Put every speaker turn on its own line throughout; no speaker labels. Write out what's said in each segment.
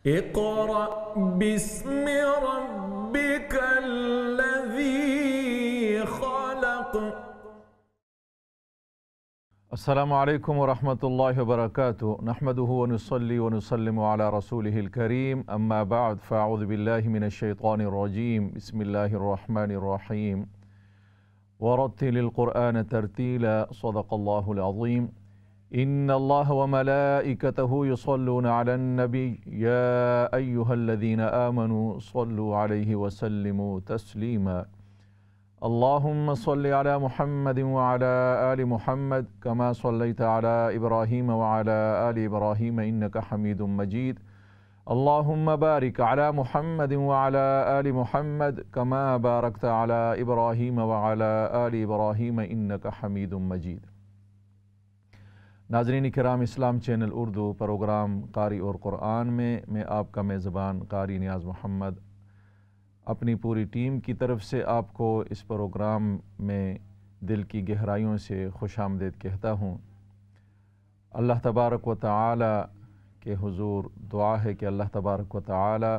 इक़रा बिस्मि रब्बिकल्लज़ी ख़लक़।
अस्सलामु अलैकुम वरहमतुल्लाहि वबरकातुहू। नहमदुहु व नुसल्ली व नुसल्लिमु अला रसूलिहिल करीम। अम्मा बअद फ़अऊज़ु बिल्लाहि मिनश शैतानिर रजीम। बिस्मिल्लाहिर रहमानिर रहीम। वरत्तिलिल क़ुरआन तरतीला। सदक़ल्लाहुल अज़ीम। इन्नल्लाह व मलाइकतहु युसल्लूना अलन नबी या अय्युहल्लज़ीना आमनू सल्लु अलैहि व सल्लिमू तस्लीमा। अल्लाहुम्मा सल्लि अला मुहम्मदिन व अला आलि मुहम्मद कमा सल्लैता अला इब्राहीम व अला आलि इब्राहीम इन्नका हमीदुम मजीद। अल्लाहुम्मा बारिक अला मुहम्मदिन व अला आलि मुहम्मद कमा बारकता अला इब्राहीम व अला आलि इब्राहीम इन्नका हमीदुम मजीद। नाज़रीन किराम, इस्लाम चैनल उर्दू प्रोग्राम कारी और क़ुरआन में मैं आपका मेज़बान कारी नियाज़ मोहम्मद अपनी पूरी टीम की तरफ से आपको इस प्रोग्राम में दिल की गहराइयों से खुशामदीद कहता हूँ। अल्लाह तबारक व तआला के हुज़ूर दुआ है कि अल्लाह तबारक व तआला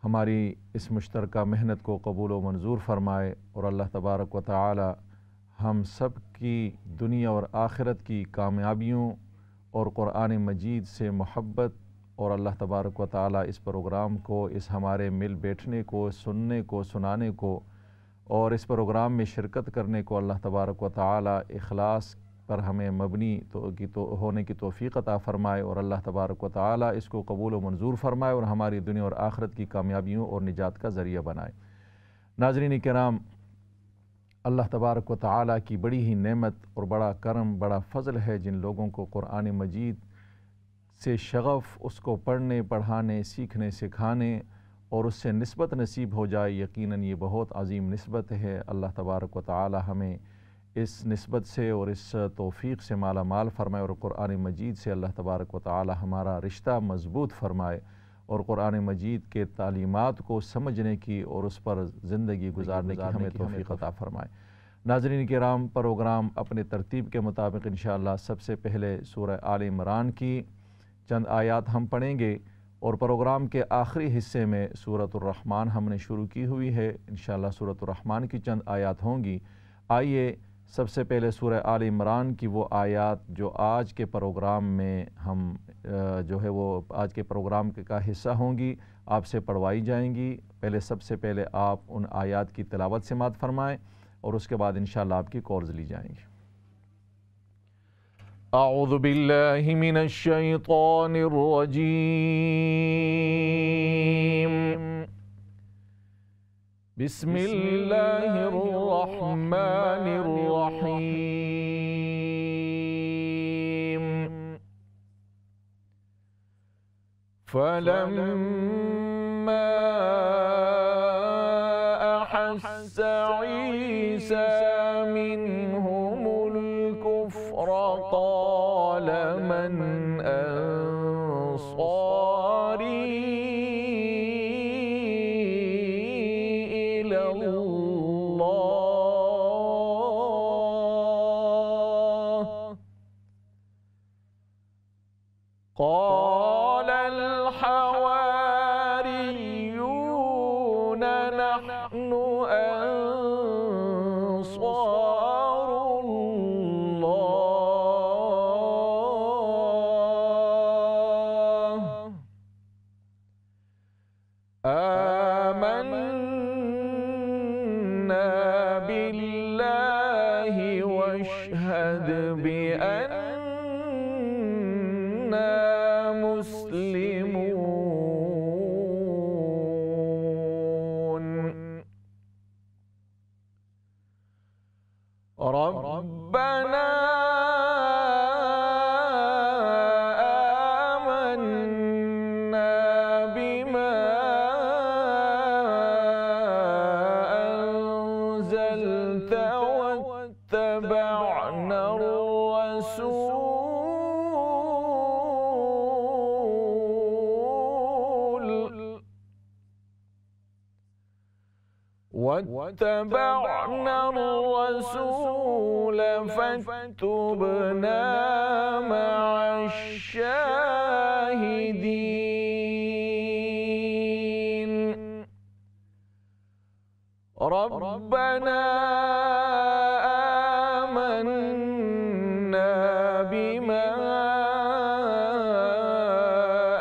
हमारी इस मुश्तरका मेहनत को कबूल व मंजूर फ़रमाए और अल्लाह तबारक व तआला हम सब की दुनिया और आखिरत की कामयाबियों और क़ुरआन मजीद से मोहब्बत और अल्लाह तबारक व तआला इस प्रोग्राम को, इस हमारे मिल बैठने को, सुनने को, सुनाने को और इस प्रोग्राम में शिरकत करने को अल्लाह तबारक व तआला इखलास पर हमें मबनी होने की तौफ़ीक़ अता फ़रमाए और अल्लाह तबारक व तआला इसको कबूल व मंजूर फ़रमाए और हमारी दुनिया और आखिरत की कामयाबियों और निजात का ज़रिया बनाए। नाज़रीन किराम, अल्लाह तबारक व तआला की बड़ी ही नेमत और बड़ा करम, बड़ा फ़ज़ल है जिन लोगों को क़ुरआन मजीद से शग़फ़, उसको पढ़ने, पढ़ाने, सीखने, सिखाने और उससे निस्बत नसीब हो जाए। यकीनन ये बहुत अज़ीम निस्बत है। अल्लाह तबारक व तआला हमें इस निस्बत से और इस तौफ़ीक़ से माला माल फ़रमाए और क़ुरआन मजीद से अल्लाह तबारक व तआला हमारा रिश्ता मज़बूत फ़रमाए और क़ुरआन मजीद के तालीमात को समझने की और उस पर ज़िंदगी गुजारने की हमें तौफ़ीक़ अता फ़रमाए। नाज़रीन किराम, प्रोग्राम अपने तरतीब के मुताबिक इंशाअल्लाह सबसे पहले सूरह आल इमरान की चंद आयात हम पढ़ेंगे और प्रोग्राम के आखिरी हिस्से में सूरतुर रहमान हमने शुरू की हुई है। इंशाअल्लाह सूरतुर रहमान की चंद आयात होंगी। आइए सबसे पहले सूरह आल इमरान की वो आयात जो आज के प्रोग्राम में हम जो है वो आज के प्रोग्राम का हिस्सा होंगी, आपसे पढ़वाई जाएंगी। पहले सबसे पहले आप उन आयात की तिलावत समाअत फ़रमाएँ और उसके बाद इंशाअल्लाह आपकी कॉल्स ली जाएंगी। अऊज़ु बिल्लाहि मिनश शैतानिर रजीम। बिस्मिल्लाहिर रहमानिर रहीम। फलम्मा अहस्स ईसा मिनहुमुल कुफ्र क़ाल मन अंसारी इलल्लाह क़ालल हवारियून नहनु आमन्ना बिल्लाहि वशहद बिअन्ना मुस्लिमून। रब्बना आमन्ना बिमा अंज़लता वत्तबअना الرسول فاكتبنا مع الشاهدين। रब्बना आमन्ना बिमा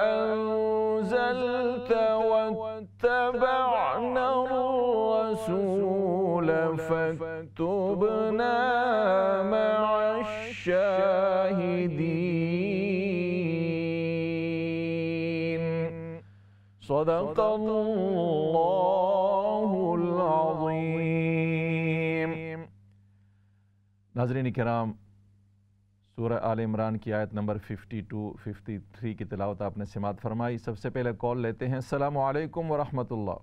अंज़लत वत्तबअना रसूल फक्तुबना मअश्शाहिदीन। सदक़ल्लाहुल अज़ीम। नाज़रीन किराम, सूरह आल इमरान की आयत नंबर 52-53 की तिलावत आपने समाअत फरमाई। सबसे पहले कॉल लेते हैं। अस्सलामु अलैकुम वरहमतुल्लाह।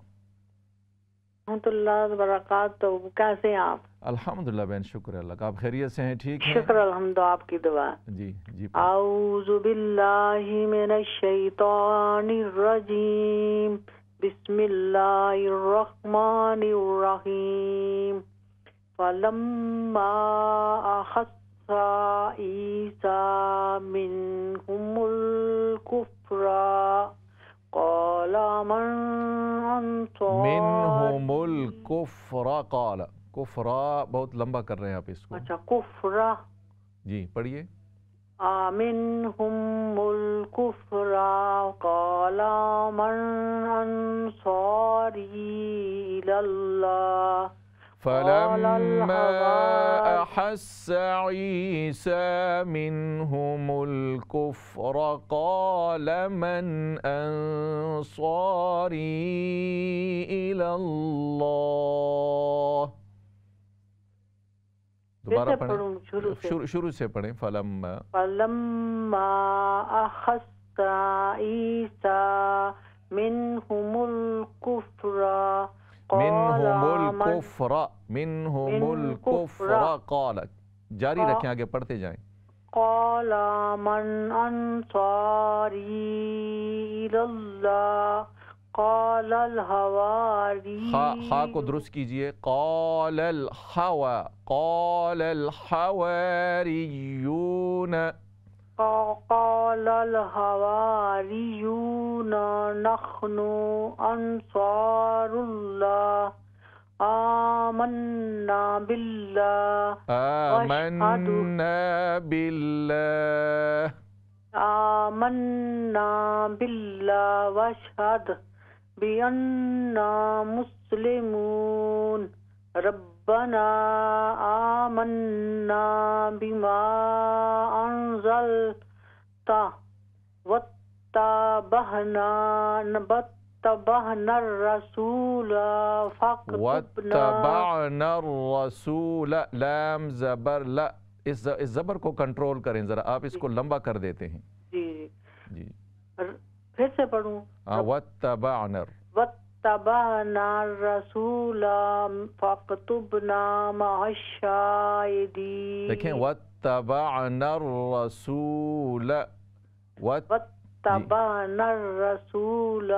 बरकातहू। कैसे हैं आप?
अल्हम्दुलिल्लाह बहन, शुक्र अल्लाह का। आप खैरियत से हैं? ठीक हैं?
शुक्र अल्हम्दुलिल्लाह, आपकी दुआ।
जी जी।
आऊज़ु बिल्लाहि मिनश शैतानिर रजीम। बिस्मिल्लाहिर रहमानिर रहीम। फलम्मा अहस्सा ईसा मिनहुमुल कुफ्रा क़ाला मन अंसारी।
मिनहुमुल कुफ्रा क़ाला। कुफ्रा बहुत लंबा कर रहे हैं आप इसको।
अच्छा, कुफ्रा।
जी पढ़िए।
मिनहुमुल कुफ्रा क़ाला मन अंसारी इलल्लाह।
फलम्मा अहस्सा ईसा मिनहुमुल कुफ्र क़ाल मन अंसारी इलल्लाह। दोबारा पढ़ें, शुरू से पढ़ें। फलम्मा
अहस्सा ईसा मिनहुमुल कुफ्र
मिनहुमुल कुफ्र क़ाल। जारी रखें, आगे पढ़ते जाएं।
क़ाला मन अंसारी इलल्लाह क़ालल हवारी।
खा को दुरुस्त कीजिए। क़ालल हवारियून।
क़ालल हवारियून नहनु अंसारुल्लाह आमन्ना बिल्लाह वशहद बिअन्ना मुस्लिमून। रब्बना आमन्ना बिमा अंज़लता वत्तबअना रसूल
वत्तबअना रसूल। लाम ज़बर ला। इस ज़बर को कंट्रोल करें ज़रा, आप इसको लंबा कर देते हैं।
जी
जी
फिर से पढ़ूं।
वत्तबअना
रसूल फक्तुबना मअश्शाहिदीन।
देखें, वत्तबअना रसूल।
वत्तबअना रसूल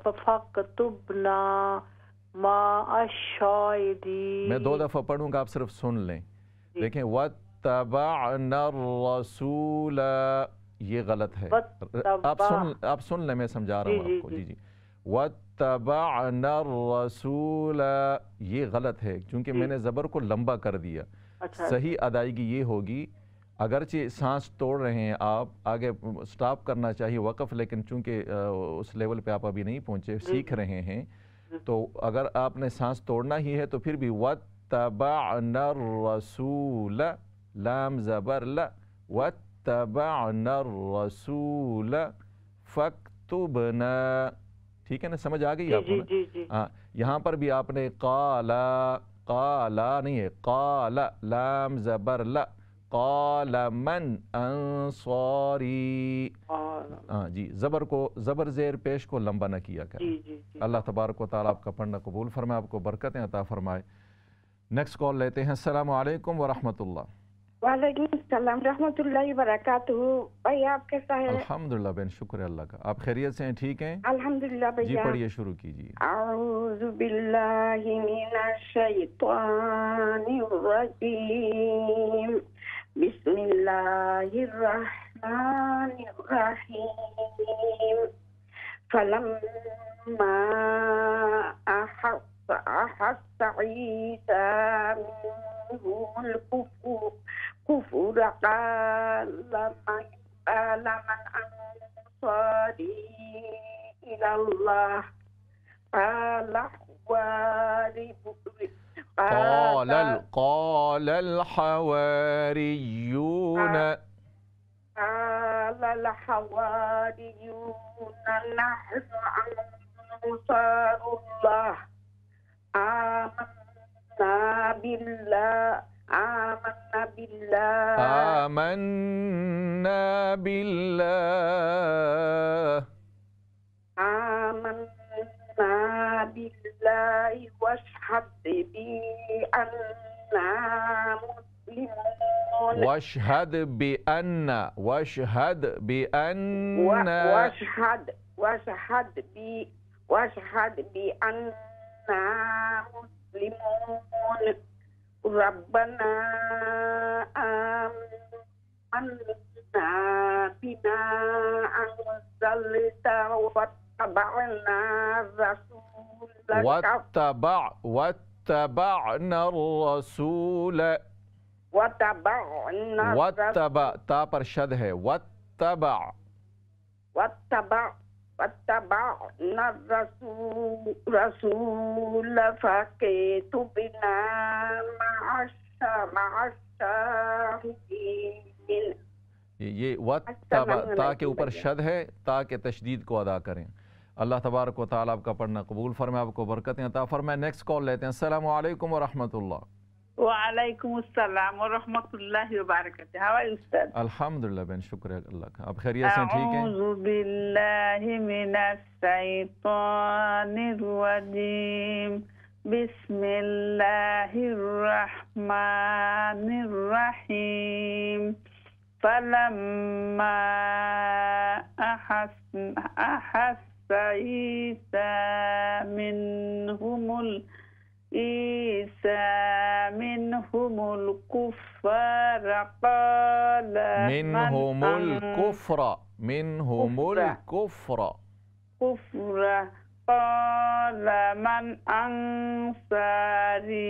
फक्तुबना मअश्शाहिदीन।
मैं 2 दफ़ा पढ़ूंगा, आप सिर्फ सुन लें। देखें, वत्तबअना रसूल, ये गलत है। आप सुन लें, मैं समझा रहा हूँ आपको। जी जी। वत्तबअना रसूल, ये गलत है क्योंकि मैंने ज़बर को लंबा कर दिया।
अच्छा,
सही अदायगी ये होगी, अगरचे सांस तोड़ रहे हैं आप, आगे स्टॉप करना चाहिए वक़फ़, लेकिन चूंकि उस लेवल पे आप अभी नहीं पहुँचे, सीख रहे हैं, तो अगर आपने सांस तोड़ना ही है तो फिर भी वत्तबअना रसूल, लाम ज़बर ला, वत्तबअना रसूल फक्तुबना। ठीक है ना, समझ आ गई आपको ना? हाँ, यहाँ पर भी आपने काला नहीं है, काला लाम ज़बर ला, काला मन अंसारी। हाँ जी, ज़बर को, ज़बर ज़ेर पेश को लंबा न किया करें। अल्लाह तबारक व तआला आपका पढ़ना कबूल फरमाए, आपको बरकतें अता फरमाए। नेक्स्ट कॉल लेते हैं। अस्सलामु अलैकुम व रहमतुल्लाह।
वालेकुम सलाम रहमतुल्लाहि बरकातहू। भाई आप कैसा है?
अल्हम्दुलिल्लाह बहन, शुक्र अल्लाह का। आप खैरियत से हैं? ठीक हैं?
अल्हम्दुलिल्लाह भैया।
जी पढ़िए, शुरू कीजिए।
आऊज़ु बिल्लाहि मिनश शैतानिर रजीम। बिस्मिल्लाहिर रहमानिर रहीम। फलम्मा أحس عيسى منهم الكفر قال من أنصاري إلى الله قال
قال الحواريون
نحن أنصار الله آمنا بالله آمنا بالله واشهد بأننا مسلمون واشهد بأننا مسلمون ربنا آمنا بما أنزلت واتبعنا الرسول
تا پر शद है
واتبعنا الرسول فاكتبنا مع الشاهدين
ये वत्तबा ता के ऊपर शद है, ता के तशदीद को अदा करें। अल्लाह तबारक व तआला आपका पढ़ना कबूल फरमाए, आपको बरकतें अता फरमाए। नेक्स्ट कॉल लेते हैं। अस्सलामु अलैकुम व रहमतुल्लाह।
वालेकुम अस्सलाम व रहमतुल्लाहि व बरकातहू। हाउ आर यू उस्ताद?
अल्हम्दुलिल्लाह बेन, शुक्र है अल्लाह का। आप खैरियत से ठीक हैं?
अऊज़ु बिल्लाहि मिनश शैतानिर रजीम। बिस्मिल्लाहिर रहमानिर रहीम। फलम्मा अहस्स ईसा मिनहुमुल कुफ्र क़ाल मन अंसारी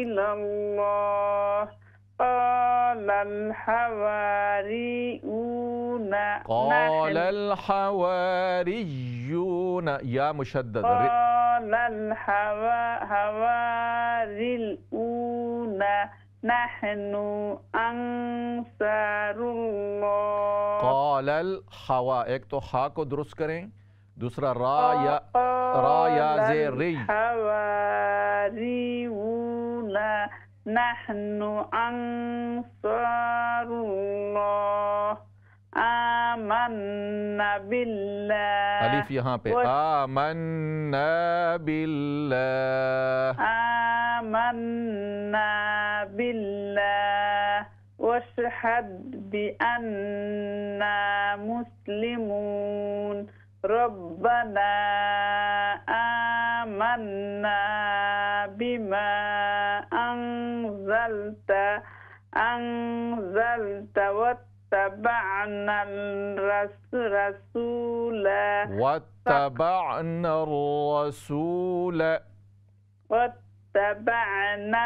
इलल्लाह قال
الحواريون या मुशद्दद
قال الحواريون نحن अंसारुल्लाह।
قال الحوا, एक तो हा को दुरुस्त करें, दूसरा रा या जे री।
हवारियून नहनु अंसारुल्लाह आमन्ना बिल्लाह।
अलिफ यहाँ पे आमन्ना बिल्लाह वशहद बिअन्ना मुस्लिमून रब्बना आमन्ना बिमा أنزلت واتبعنا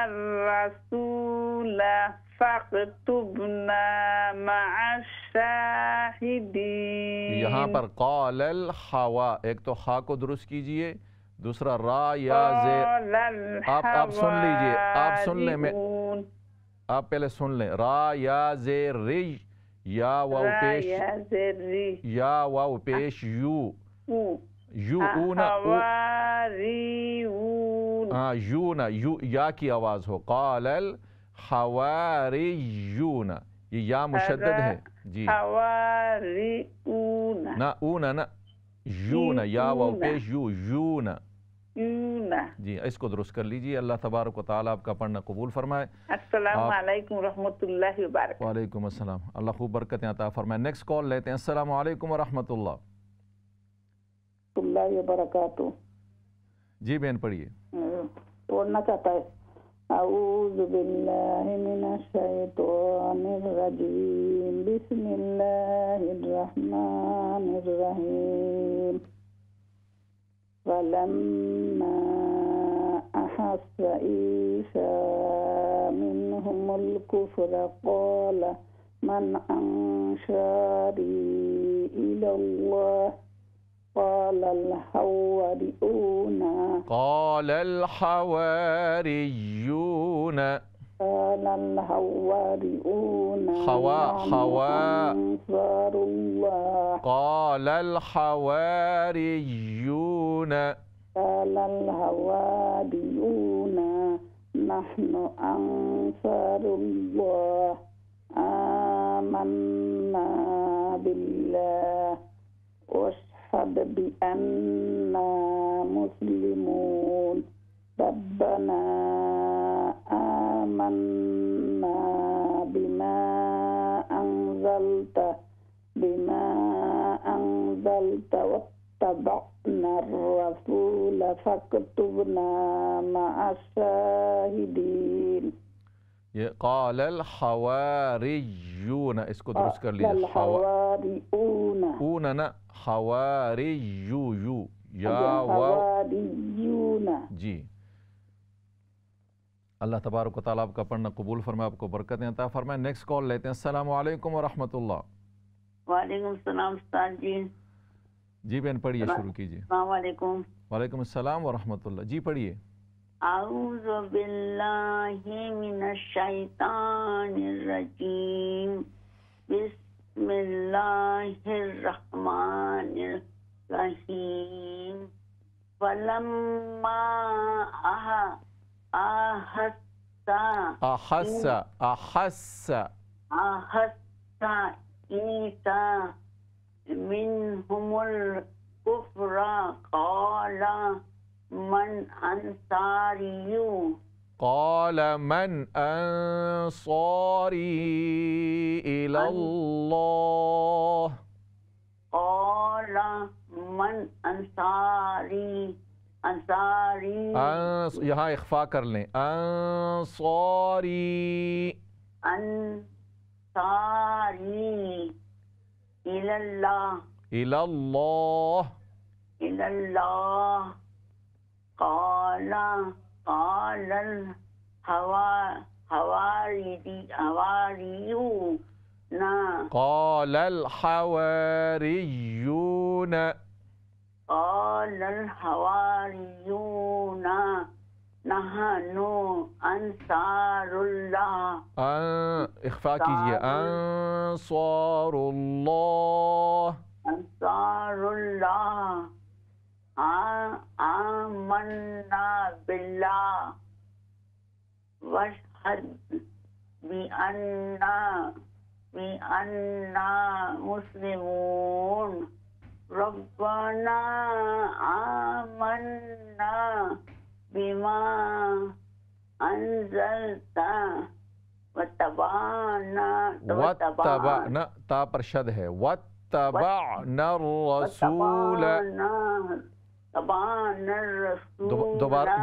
الرسول فاكتبنا مع الشاهدين। यहाँ पर قال الحوا, एक तो हा को दुरुस्त कीजिए, दूसरा रा या जे। आप सुन लीजिए, आप सुन लें, मैं आप पहले सुन लें। रा या जे रि, या वाव पेश यू ना यू या की आवाज हो। क़ालल हवारियून, ये या मुशद्दद है जी। ना यू ना या वाव पेश यू ना जी। इसको दुरुस्त कर लीजिए। अल्लाह तबारक व तआला आपका पढ़ना कबूल फरमाए।
अस्सलामु अलैकुम रहमतुल्लाहि व बरकातहू।
वालेकुम अस्सलाम, अल्लाह खूब बरकतें अता फरमाए। नेक्स्ट कॉल लेते हैं। अस्सलामु अलैकुम व रहमतुल्लाह
व बरकातहू।
जी बहन पढ़िए।
पढ़ना चाहता है। अऊज़ु बिल्लाहि मिनश शैतानिर रजीम। बिस्मिल्लाहिर रहमानिर रहीम। फलम्मा عيسى منهم الكفر قال من أنصاري إلى الله قال الحواريون
قال الحواريون
أنصار الله
قال الحواريون
نحن أنصار الله آمنا بالله واشهد بأننا مسلمون ربنا آمنا بما أنزلت واتبعنا الرسول فاكتبنا مع الشاهدين.
ये قال الحواريون, इसको दुरुस्त कर लीजिए.
الحواريون
ना हवारियू या
हवारियून
जी. अल्लाह तबारक व तआला आपका पढ़ना कबूल फरमाए, आपको बरकतें अता फरमाए. नेक्स्ट कॉल लेते हैं. अस्सलाम वालेकुम व रहमतुल्लाह.
वालेकुम सलाम उस्ताद जी.
जी बहन पढ़िए, शुरू कीजिए.
अस्सलाम वालेकुम.
वालेकुम अस्सलाम व रहमतुल्लाह. जी पढ़िए.
आऊज़ु बिल्लाहि मिनश शैतानिर रजीम. बिस्मिल्लाहिर रहमानिर रहीम. फलम्मा अहस्सा ईसा मिनहुमुल कुफ्रा क़ाला मन अंसारियू
قال من أنصاري إلى الله
قال من अंसारी
यहाँ इख्फा कर लें. अंसारी इलल्लाह
कालल हवारियून नहनु अंसारुल्लाह.
इख्फा कीजिए. अंसारुल्लाह
आमन्ना बिल्लाह वशहद बिअन्ना मुस्लिमून. रब्बना आमन्ना बिमा अंज़लता वत्तबाना
ता पर शद है. वत्तबाना रसूल.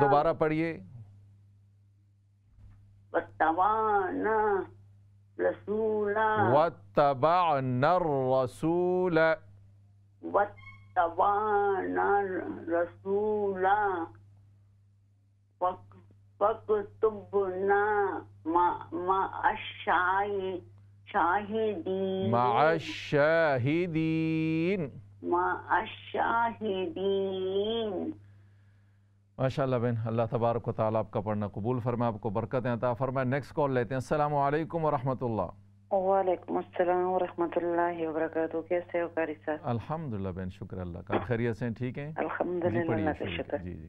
दोबारा पढ़िए.
वत्तबाना रसूला फक्तुबना
मअश्शाहिदीन. माशाअल्लाह बहन, अल्लाह तबारक व तआला आपका पढ़ना कबूल फरमाए, आपको बरकतें अता फरमाए. नेक्स्ट कॉल लेते हैं. अस्सलाम वालेकुम व रहमतुल्लाह.
वालेकुम अस्सलाम व रहमतुल्लाहि व बरकातहू. कैसे हो कारी साहब?
अल्हम्दुलिल्लाह बहन, शुक्र अल्लाह का. खैरियत से ठीक हैं?
अल्हम्दुलिल्लाह का शुक्र.
जी जी.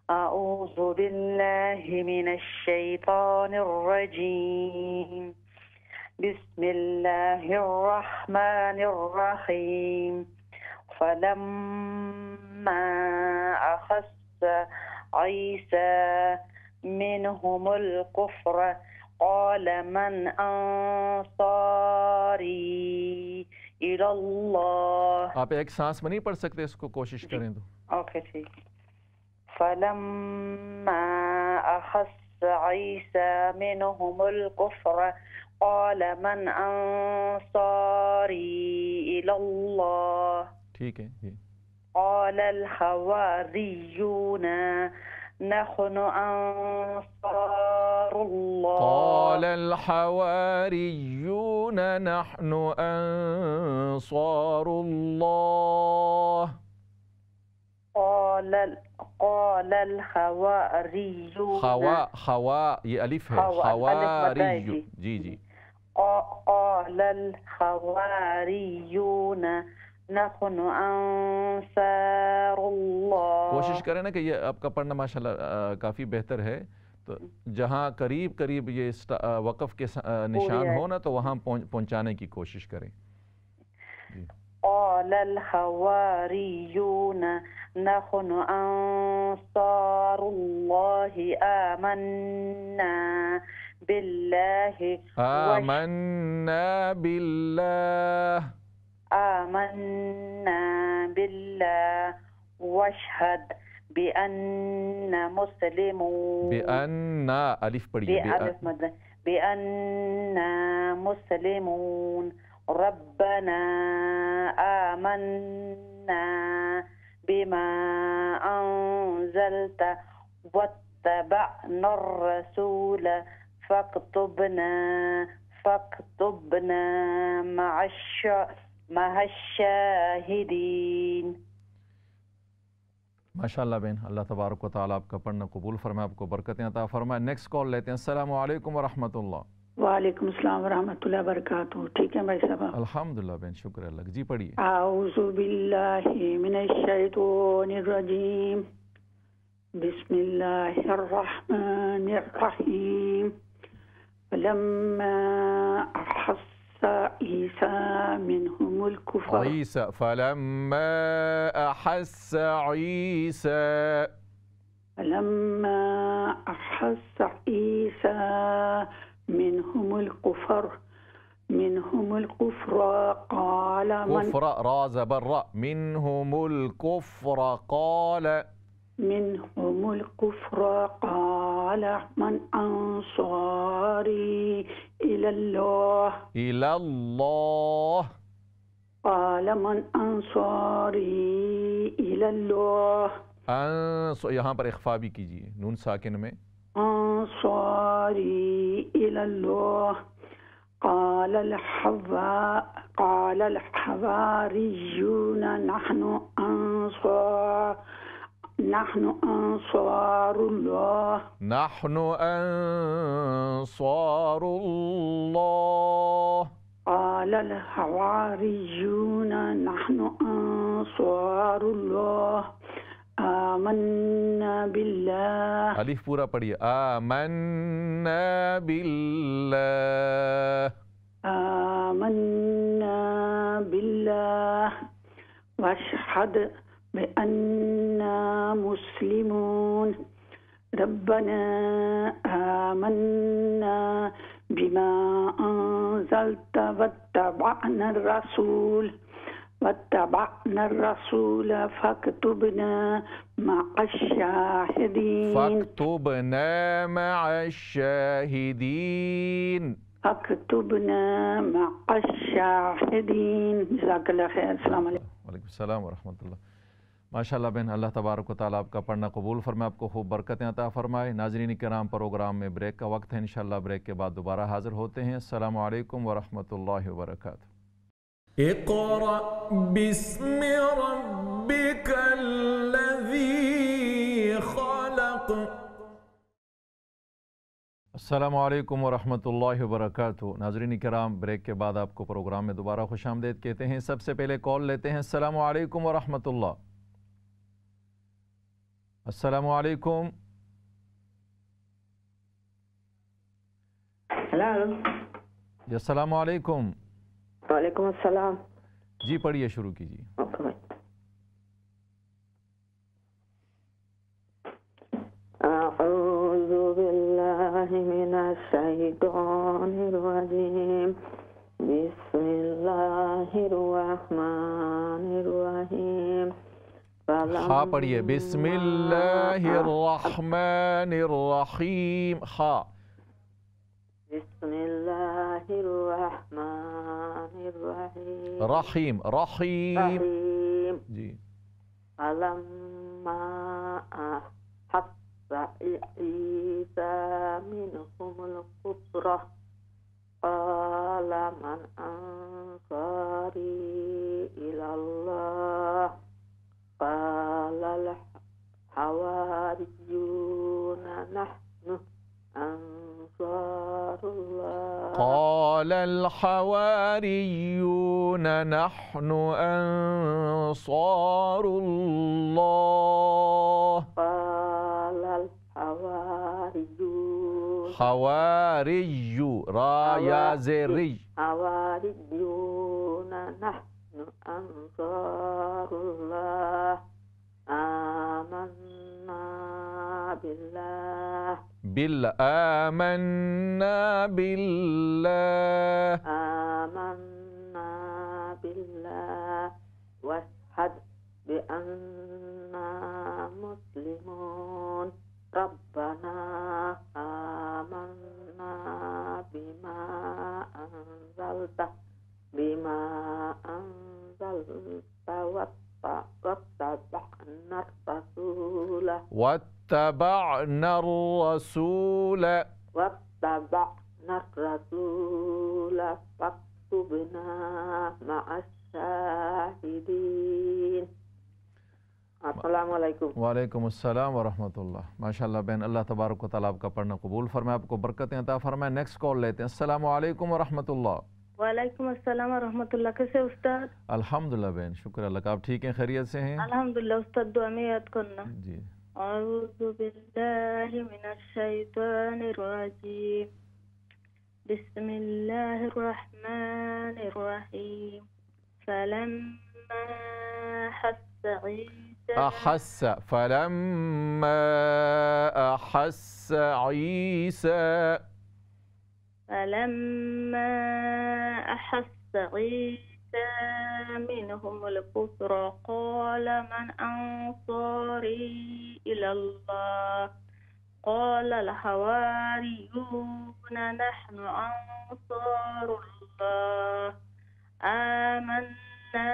अऊज़ु बिल्लाहि मिनश शैतानिर रजीम. बिस्मिल्लाहिर रहमानिर रहीम. फलम्मा अहस्स ईसा मिनहुमुल कुफ्र क़ाल मन अंसारी इलल्लाह.
आप एक सांस में नहीं पढ़ सकते, इसको कोशिश करें तो.
ओके ठीक. फलम्मा अहस्स ईसा मिनहुमुल कुफ्र क़ाल मन अंसारी इलल्लाह.
ठीक है जी.
क़ालल हवारियूना नहनु अंसारुल्लाह
क़ालल हवारियूना नहनु अंसारुल्लाह
क़ालल हवारियूना
खवा ये अलिफ है हवारियू जी जी
क़ालल हवारियूना नहनु अंसारुल्लाह।
कोशिश करें ना कि ये आपका पढ़ना माशाल्लाह काफ़ी बेहतर है, तो जहाँ करीब करीब ये वक़फ़ के निशान हो ना तो वहाँ पहुँचाने की कोशिश करें।
क़ालल हवारियूना नहनु अंसारुल्लाहि आमन्ना बिल्लाहि वशहद बिअन्ना मुस्लिमून।
बिअन्ना अलिफ पढ़िए
बिअन्ना मुस्लिमून रब्बना आमन्ना बिमा अंज़लता वत्तबअना रसूल फक्तुबना मअश्शाहिदीन।
माशाअल्लाह बहन, अल्लाह तबारक व तआला आपका पढ़ना कबूल फरमाए, आपको बरकतें अता फरमाए। नेक्स्ट कॉल लेते हैं। अस्सलामु अलैकुम व रहमतुल्लाह।
वालेकुम अस्सलाम व रहमतुल्लाहि व बरकातहू। ठीक है भाई साहब?
अल्हम्दुलिल्लाह बहन, शुक्र अल्लाह। जी पढ़िए।
आऊज़ु बिल्लाहि मिनश शैतानिर रजीम, बिस्मिल्लाहिर रहमानिर रहीम। फलम्मा अहस्स ईसा मिनहुमुल कुफ़र
फलम्मा अहस्स ईसा
फलम्मा अहस्स ईसा मिनहुमुल कुफ़र क़ाल मन
रा ज़बर रा मिनहुमुल कुफ़्र क़ाल
मिनहुमुल कुफ़्र क़ाल मन अंसारी इलल्लाह क़ाल मन अंसारी इलल्लाह।
यहाँ पर इख्फा भी कीजिए नून साकिन में।
अंसारी इलल्लाह क़ालल हवारियूना नहनु
अंसारुल्लाह
क़ालल हवारियूना नहनु अंसारुल्लाह आमन्ना बिल्लाह।
अलिफ पूरा पढ़िए। आमन्ना बिल्लाह वशहद बिअन्ना मुस्लिमून रब्बना आमन्ना बिमा अंज़लता वत्तबअना रसूल फक्तुबना मअश्शाहिदीन। जज़ाकल्लाह खैर। अस्सलाम वालेकुम। वालेकुम सलाम व रहमतुल्लाह। माशाअल्लाह बहन, अल्लाह तबारक व तआला आपका पढ़ना कबूल फरमाए, आपको खूब बरकतें अता फरमाए। नाज़रीन किराम, प्रोग्राम में ब्रेक का वक्त है, इंशाअल्लाह ब्रेक के बाद दोबारा हाज़िर होते हैं। अस्सलामु अलैकुम व रहमतुल्लाहि व बरकातुहू।
इक़रा बिस्मि रब्बिकल्लज़ी ख़लक़।
अस्सलामु अलैकुम व रहमतुल्लाहि व बरकातुहू। नाज़रीन किराम, ब्रेक के बाद आपको प्रोग्राम में दोबारा खुशामदीद कहते हैं। सबसे पहले कॉल लेते हैं। अस्सलामु अलैकुम व रहमतुल्लाह। अस्सलामु अलैकुम।
हेलो
जी अस्सलामु अलैकुम।
वालेकुम अस्सलाम।
जी पढ़िए, शुरू कीजिए।
अऊज़ु बिल्लाहि मिनश शैतानिर रजीम, बिस्मिल्लाहिर रहमानिर रहीम।
हाँ पढ़िए। बिस्मिल्लाहिर रहमानिर रहीम। हाँ
बिस्मिल्लाहिर रहमानिर रहीम।
रहीम
रहीम
जी।
فلما أحس عيسى منهم الكفر قال من أنصاري إلى الله قال الحواريون نحن أنصار الله
قال الحواريون نحن أنصار الله
قال الحواريون
حواري را يا زري
حواريون نحن أنصار الله آمنا بالله
آمنا بالله
آمنا بالله واشهد بأننا مسلمون ربنا آمنا بما أنزلت واتبعنا الرسول فاكتبنا مع الشاهدين. अस्सलामुअलैकुम।
वालेकुम अस्सलाम व रहमतुल्लाह। माशाअल्लाह बहन, अल्लाह तबारक व तआला आपका पढ़ना कबूल फरमाए, आपको बरकतें अता फरमाए। नेक्स्ट कॉल लेते हैं। अस्सलाम वालेकुम व रहमतुल्लाह।
वालेकुम अस्सलाम व रहमतुल्लाह। कैसे उस्ताद?
अल्हम्दुलिल्लाह बहन, शुक्र अल्लाह का। आप ठीक हैं, खैरियत से हैं?
अल्हम्दुलिल्लाह उस्ताद, दुआ में याद करना।
जी।
अऊज़ु बिल्लाहि मिनश शैतानिर रजीम। बिस्मिल्लाहिर रहमानिर रहीम। फलम्मा
أحس فلما أحس عيسى
منهم الكفر قال من أنصاري إلى الله قال الحواريون نحن أنصار الله آمنا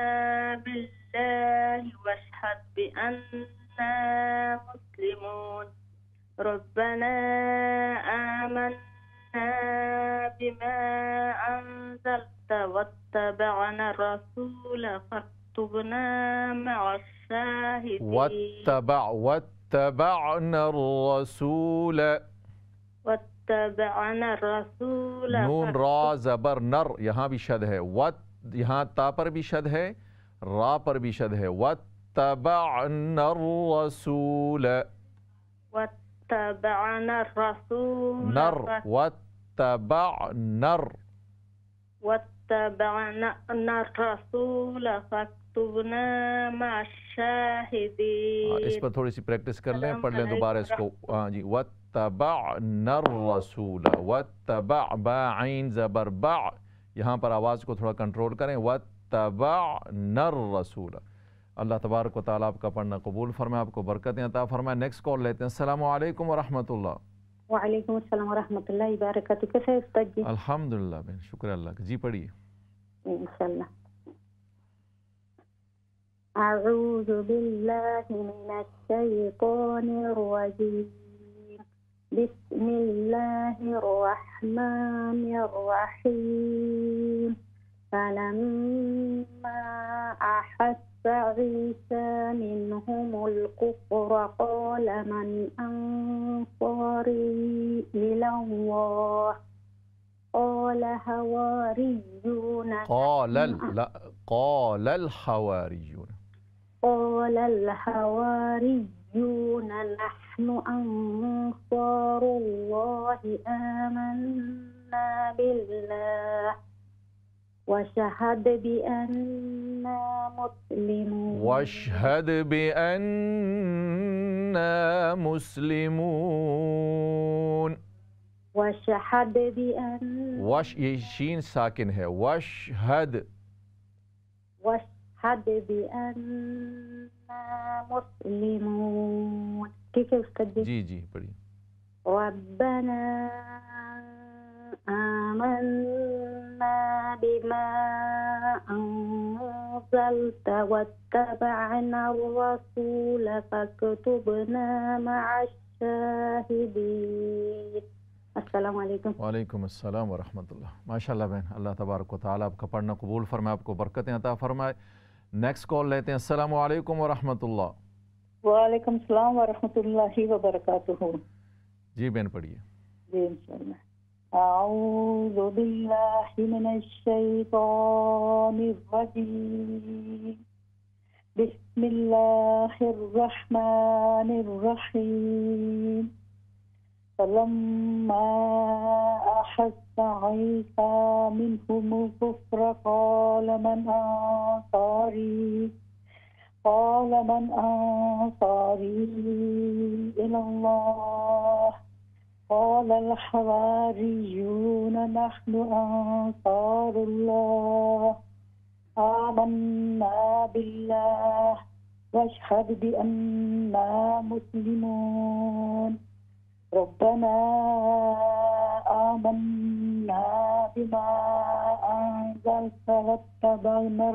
بالله واشهد بأننا مسلمون ربنا آمنا بما أنزلت واتبعنا الرسول فاكتبنا مع الشاهدين.
واتبعنا الرسول नून रा जबर नर, यहाँ भी शद है। वत यहाँ ता पर भी शद है, रा पर भी शद है। वत्तबअना रसूल नर
वत्तबअना रसूल फक्तुबना मअश-शाहिदीन।
इस पर थोड़ी सी प्रैक्टिस कर लें, पढ़ लें दोबारा इसको। हाँ जी। वत्तबअना रसूल, वत्तबअ बा आइन जबर बा, यहाँ पर आवाज़ को थोड़ा कंट्रोल करें। वत्तबअना रसूल। अल्लाह तबारक व तआला आपका पढ़ना कबूल फरमाए, आपको बरकतें अता फरमाए। नेक्स्ट कॉल लेते हैं। अस्सलामु अलैकुम व रहमतुल्लाह।
वालेकुम अस्सलाम व रहमतुल्लाहि व बरकातहू। कैसे हैं उस्ताद जी?
अल्हम्दुलिल्लाह बहन, शुक्र अल्लाह का। जी पढ़िए।
इंशाअल्लाह। अऊज़ु बिल्लाहि मिनश शैतानिर रजीम। बिस्मिल्लाहिर रहमानिर रहीम। फलम्मा अहस्स ईसा मिनहुमुल कुफ्र क़ाल मन अंसारी इलल्लाह क़ाल हवारियून
क़ाल अल हवारियून नहनु अंसारुल्लाहि आमन्ना बिल्लाह वशहद बिअन्ना मुस्लिमून। वशहद बिअन वश, ये शीन साकिन है। वशहद
बिअन्ना मुस्लिमून। ठीक है उस्ताद जी?
जी जी पढ़िए।
रब्बना आमन्ना बिमा أنزلت واتبعنا الرسول فاكتبنا مع الشاهدين. अस्सलाम वालेकुम।
वालेकुम अस्सलाम व रहमतुल्लाह। माशाल्लाह बहन, अल्लाह तबारक व तआला आपका पढ़ना कबूल फरमाए, आपको बरकतें अता फरमाए। नेक्स्ट कॉल लेते हैं। अस्सलाम वालेकुम व रहमतुल्लाह।
वालेकुम सलाम व रहमतुल्लाहि व बरकातुहू।
जी बहन पढ़िए।
जी इंशाअल्लाह। अऊज़ु बिल्लाहि मिनश शैतानिर रजीम। बिस्मिल्लाहिर रहमानिर रहीम। فلما أحس عيسى منهم الكفر قال من أنصاري إلى الله قال الحواريون نحن أنصار الله آمنا بالله واشهد بأننا مسلمون ربنا آمنا بما أنزلت واتبعنا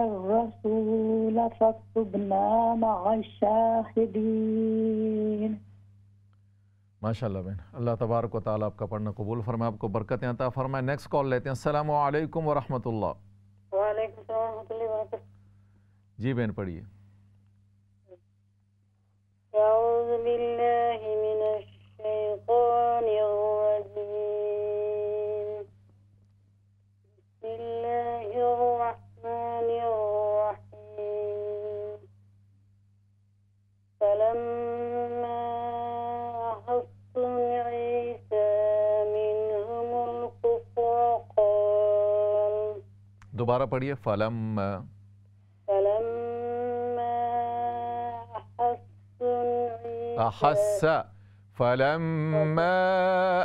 الرسول فاكتبنا مع الشاهدين।
माशाल्लाह बहन, अल्लाह तबारक व तआला आपका पढ़ना कबूल फरमाए, आपको बरकतें अता फरमाए। नेक्स्ट कॉल लेते हैं। अस्सलामु अलैकुम व रहमतुल्लाह।
वालेकुम सलाम व रहमतुल्लाहि व बरकातहू।
जी बहन पढ़िए।
अऊज़ु बिल्लाहि मिनश शैतानिर रजीम। बिस्मिल्लाहिर रहमानिर रहीम। फलम्मा अहस्सु ईसा मिनहुमुल कुफ्र क़ाल।
दोबारा पढ़िए। فلما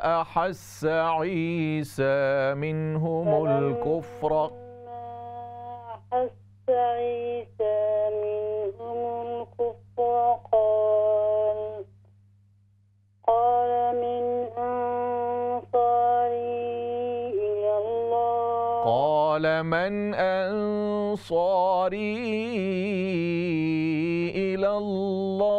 أحس عيسى منهم الكفر
قال من أنصاري إلى الله
قال من أنصاري إلى الله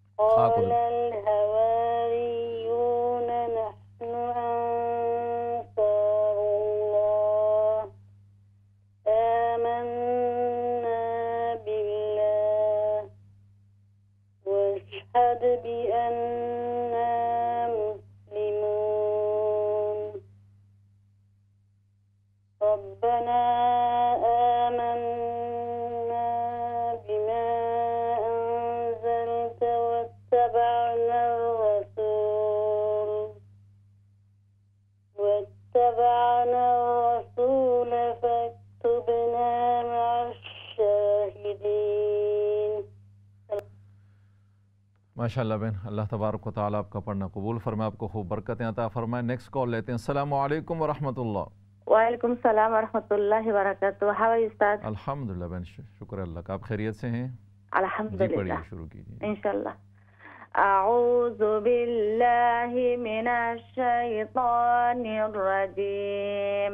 قال الحواريون نحن أنصار الله آمنا بالله واشهد بأننا مسلمون ربنا माशाल्लाह बहन, अल्लाह तबारक व तआला आपका पढ़ना कबूल फरमाए, आपको खूब बरकतें अता फरमाए। नेक्स्ट कॉल लेते हैं। अस्सलामु अलैकुम व रहमतुल्लाह।
वालेकुम सलाम व रहमतुल्लाहि व बरकातहू। हाउ आर यू उस्ताद?
अल्हम्दुलिल्लाह बहन, शुक्र अल्लाह का। आप खैरियत से हैं?
अल्हम्दुलिल्लाह।
शुरू कीजिए
इंशाअल्लाह। अऊज़ु बिल्लाहि मिनश शैतानिर रजीम।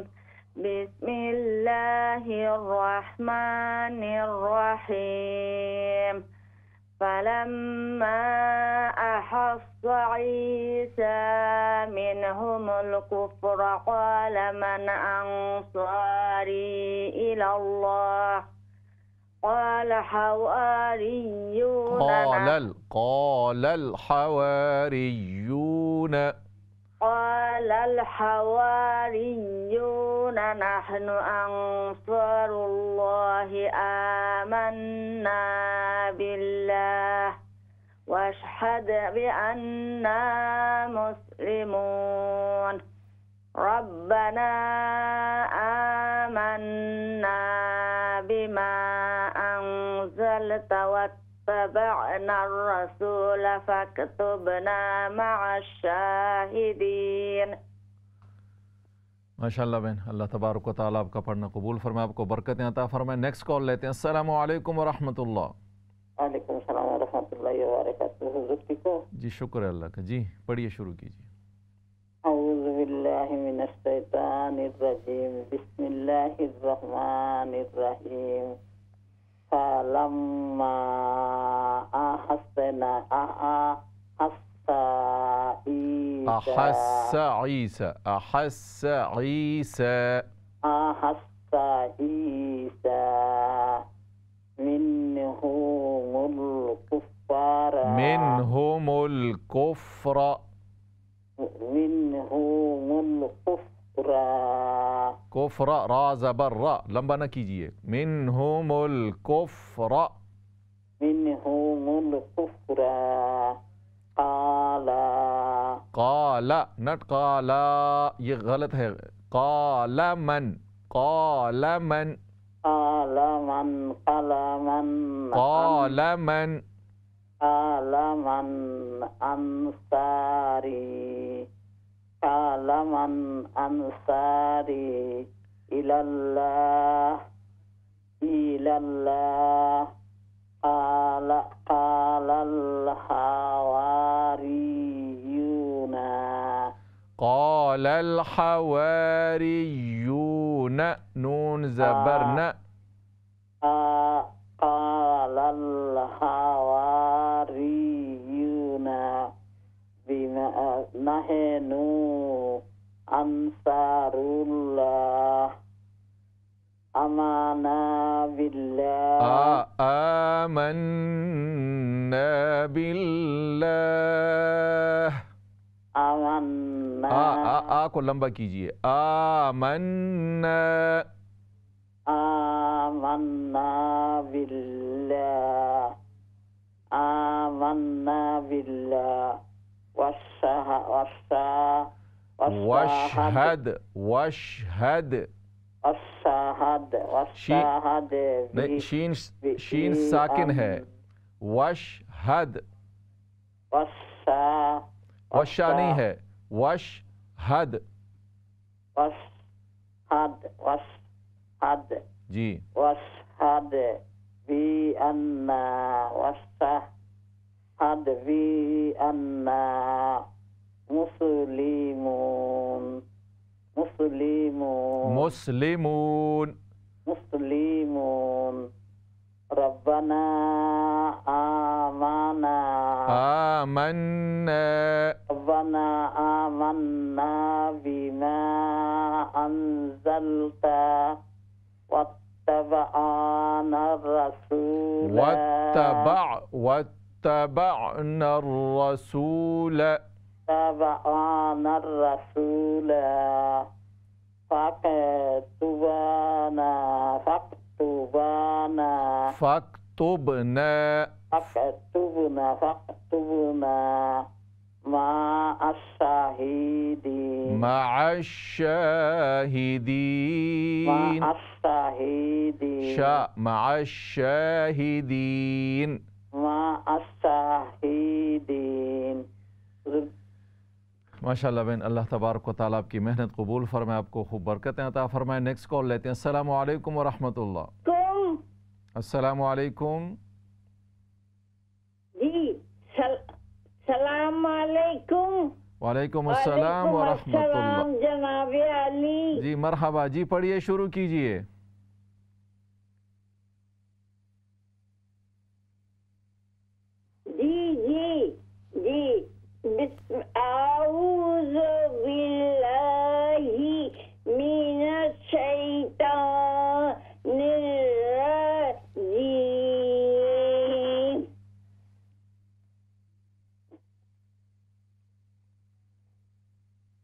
बिस्मिल्लाहिर रहमानिर रहीम। فلما أحس عيسى منهم الكفر قال من أنصاري إلى الله قال الحواريون نحن أنصار الله آمنا بالله واشهد بأننا مسلمون ربنا آمنا بما أنزلت واتبعنا الرسول فاكتبنا مع الشاهدين।
माशाअल्लाह बहन, अल्लाह तबारक व तआला आपका पढ़ना कबूल फरमाए, आपको बरकतें अता फरमाए। नेक्स्ट कॉल लेते हैं। अस्सलामु अलैकुम व रहमतुल्लाह।
वालेकुम सलाम व रहमतुल्लाहि व बरकातुहू। हुजूर ठीक हो?
जी शुक्र है अल्लाह का। जी पढ़िए, शुरू कीजिए।
औज़ु बिल्लाहि मिनश शैतानिर रजीम। बिस्मिल्लाहिर रहमानिर रहीम। फलम्मा अहसना ईसा मिन्हुमुल कुफ्रा
कुफ्रा, रा ज़बर रा, लंबा ना कीजिए। मिन्हुमुल कुफ्रा काला, नट काला, ये गलत है। कालमन कालमन
कालमन अंसारी इलल्लाह कालल
हवारियून, नून ज़बर न,
कालल हवारियून बिमा नहनु अंसारुल्लाह आमन्ना बिल्लाह
आ को लंबा कीजिए। आमन्ना
बिल्लाह
वशहद नहीं, शीन साकिन है। वशहद, वशा नहीं है। वशहद जी।
वशहद भी अन्ना मुस्लिमून रब्बना आमन्ना बिमा अंज़लता वत्तबअना
रसूल फक्तुबना मअश्शाहिदीन। माशाअल्लाह बहन, अल्लाह तबारक व तआला आपकी मेहनत कबूल फरमाए, आपको खूब बरकतें अता फरमाए। नेक्स्ट कॉल लेते हैं। अस्सलामु अलैकुम व रहमतुल्लाह। अस्सलामु अलैकुम
जी। सलाम अलैकुम।
वालेकुम अस्सलाम व रहमतुल्लाह।
जनाब अली
जी मरहबा। जी पढ़िए, शुरू कीजिए।
आऊज़ु बिल्लाहि मिनश शैतानिर रजीम।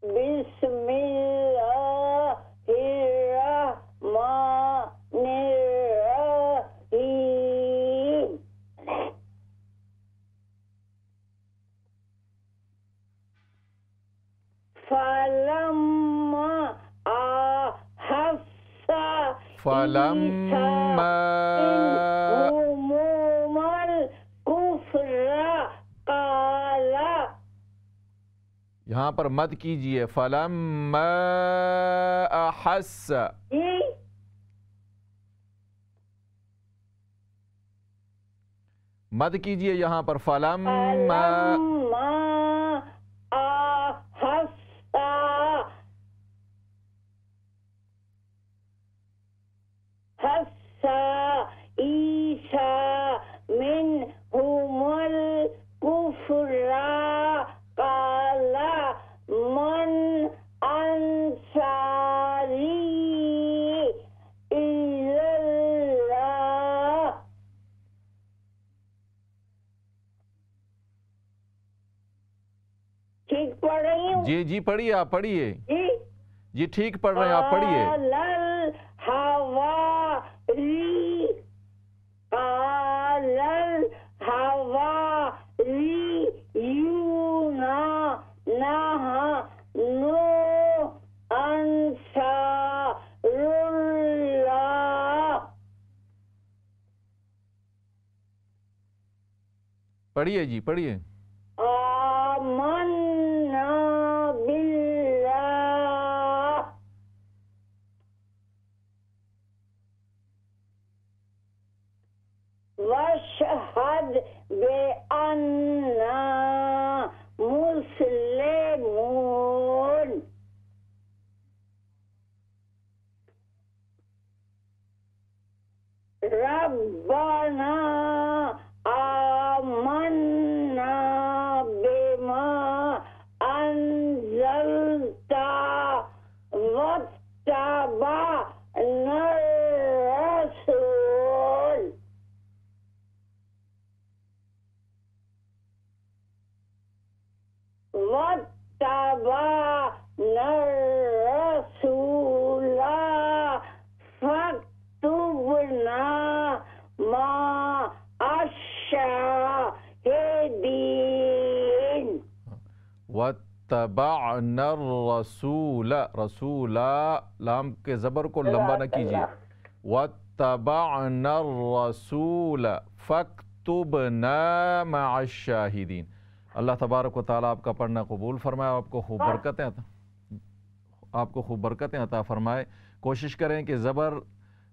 बिस्मिल्लाहिर्रहमानिर्रहीम। फलम्मा
यहाँ पर मत कीजिए, फलम्मा अहस्स, मत कीजिए यहाँ पर, फलम्मा जी जी पढ़िए, आप पढ़िए जी, ठीक पढ़ रहे हैं आप, पढ़िए। पढ़िए जी, पढ़िए।
वशहद बेअन्ना मुस्लिमून, रब्बना आमन्ना बिमा अंज़लता वत्तबअना रसूल, वत्तबअना रसूला फक्तुबना मा अश्शाहिदीन।
वत्तबअना रसूल, रसूला लाम के ज़बर को लंबा न कीजिए, वत्तबअना रसूल फक्तुबना मअश्शाहिदीन। अल्लाह तबारक व तआला आपका पढ़ना कबूल फरमाए, आपको खूब बरकतें अता फरमाए। कोशिश करें कि ज़बर,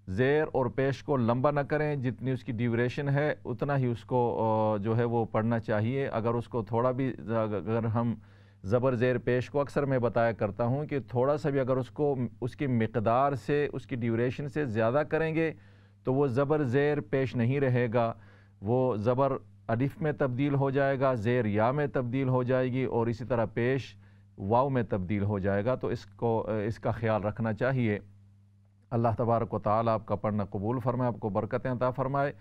ज़ेर और पेश को लंबा ना करें, जितनी उसकी ड्यूरेशन है उतना ही उसको जो है वो पढ़ना चाहिए। अगर उसको थोड़ा भी, अगर हम ज़बर ज़ेर पेश को अक्सर मैं बताया करता हूँ कि थोड़ा सा भी अगर उसको उसकी मिक़दार से, उसकी ड्यूरेशन से ज़्यादा करेंगे तो वो ज़बर ज़ेर पेश नहीं रहेगा, वो ज़बर अलिफ में तब्दील हो जाएगा, ज़ेर या में तब्दील हो जाएगी और इसी तरह पेश वाव में तब्दील हो जाएगा। तो इसका ख्याल रखना चाहिए। अल्लाह तबारक व तआला आपका पढ़ना कबूल फरमाए, आपको बरकतें अता फरमाए।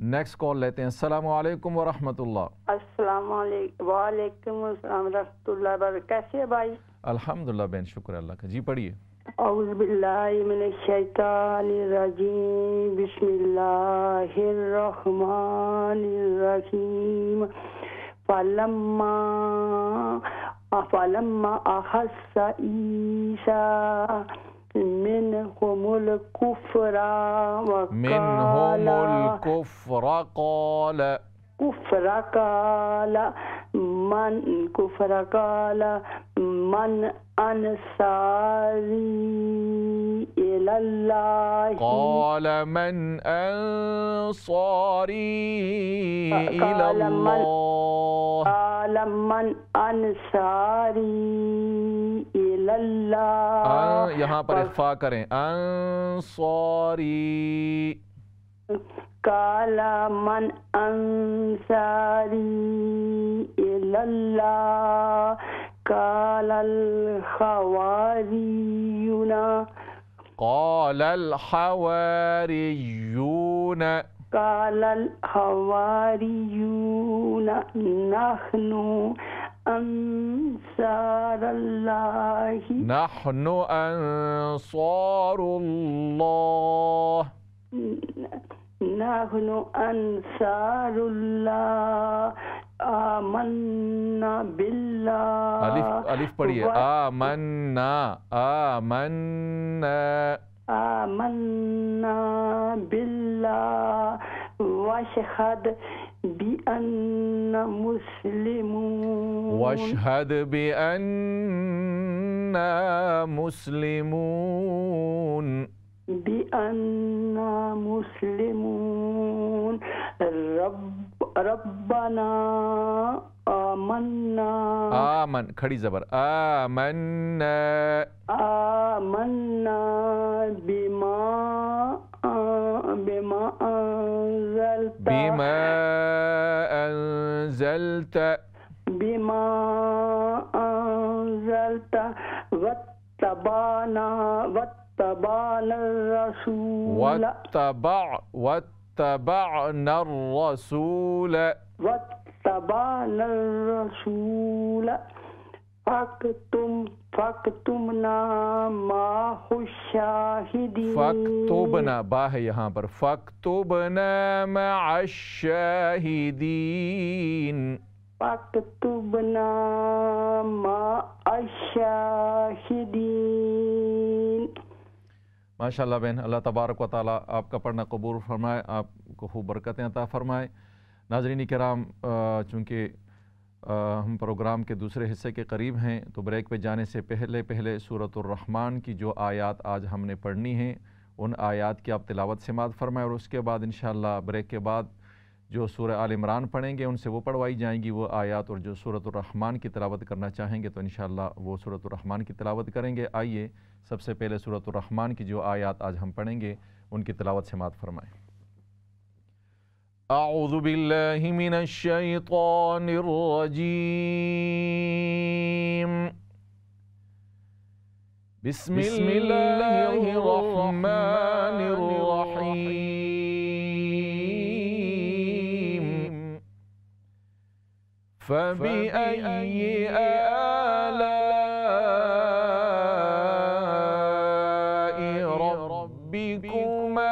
नेक्स्ट कॉल लेते हैं। अस्सलामु अलैकुम व रहमतुल्लाह।
अस्सलामु अलैकुम, वालेकुम अस्सलाम रहमतुल्लाह बरकातहू। कैसे है भाई?
अल्हम्दुलिल्लाह बेन, शुक्र अल्लाह का। जी पढ़िए।
औज़ु बिल्लाहि मिनश शैतानिर रजीम, बिस्मिल्लाहिर रहमानिर रहीम। फलम्मा अहस्सा ईसा मिनहुमुल कुफ्रा काला मन अंसारी इलल्लाह,
क़ाल मन अंसारी इलल्लाह,
क़ाल मन अंसारी इलल्लाह।
यहाँ पर इख्फा करें, अंसारी,
काला मन अंसारी इलल्लाह, कालल हवारियूना,
कालल हवारियूना,
कालल हवारियूना नहनु अंसारुल्लाहि,
नहनु अंसारुल्लाह,
नहनु अंसारुल्लाह, आमन्ना बिल्लाह।
अलिफ पढ़िए, आमन्ना, आमन्ना,
आमन्ना बिल्लाह वशहद बिअन्ना मुस्लिमून
वशहद बिअन्ना मुस्लिमून
बिअन्ना मुस्लिमून रब्बना आमन्ना
आमन खड़ी ज़बर आमन्ना
आमन्ना बिमा
अंज़लता
बिमा अंज़लता वत्तबाना रसूल
वत्तबअना रसूल
वत्तबाना रसूल फक्तुमना माहुशाहिदीन
फक्तुबना बा है यहाँ पर फक्तुबना मअश्शाहिदीन
फक्तुबना माअश्शाहिदीन।
माशाअल्लाह बहन, अल्लाह तबारक व तआला आपका पढ़ना कबूल फरमाए, आपको खूब बरकतें अता फरमाए। नाज़रीन किराम, चूँकि हम प्रोग्राम के दूसरे हिस्से के करीब हैं तो ब्रेक पे जाने से पहले सूरतुर रहमान की जो आयत आज हमने पढ़नी है उन आयत की आप तिलावत समाअत फरमाएं और उसके बाद इंशाअल्लाह ब्रेक के बाद जो सूरह आल इमरान पढ़ेंगे उनसे वो पढ़वाई जाएंगी वो आयत, और जो सूरतुर रहमान की तिलावत करना चाहेंगे तो इंशाअल्लाह वो सूरतुर रहमान की तिलावत करेंगे। आइए सबसे पहले सूरतुर रहमान की जो आयत आज हम पढ़ेंगे उनकी तिलावत समाअत फरमाएँ। अऊज़ु बिल्लाहि मिनश शैतानिर रजीम। बिस्मिल्लाहिर रहमानिर रहीम। फबिअय्यि आलाइ रब्बिकुमा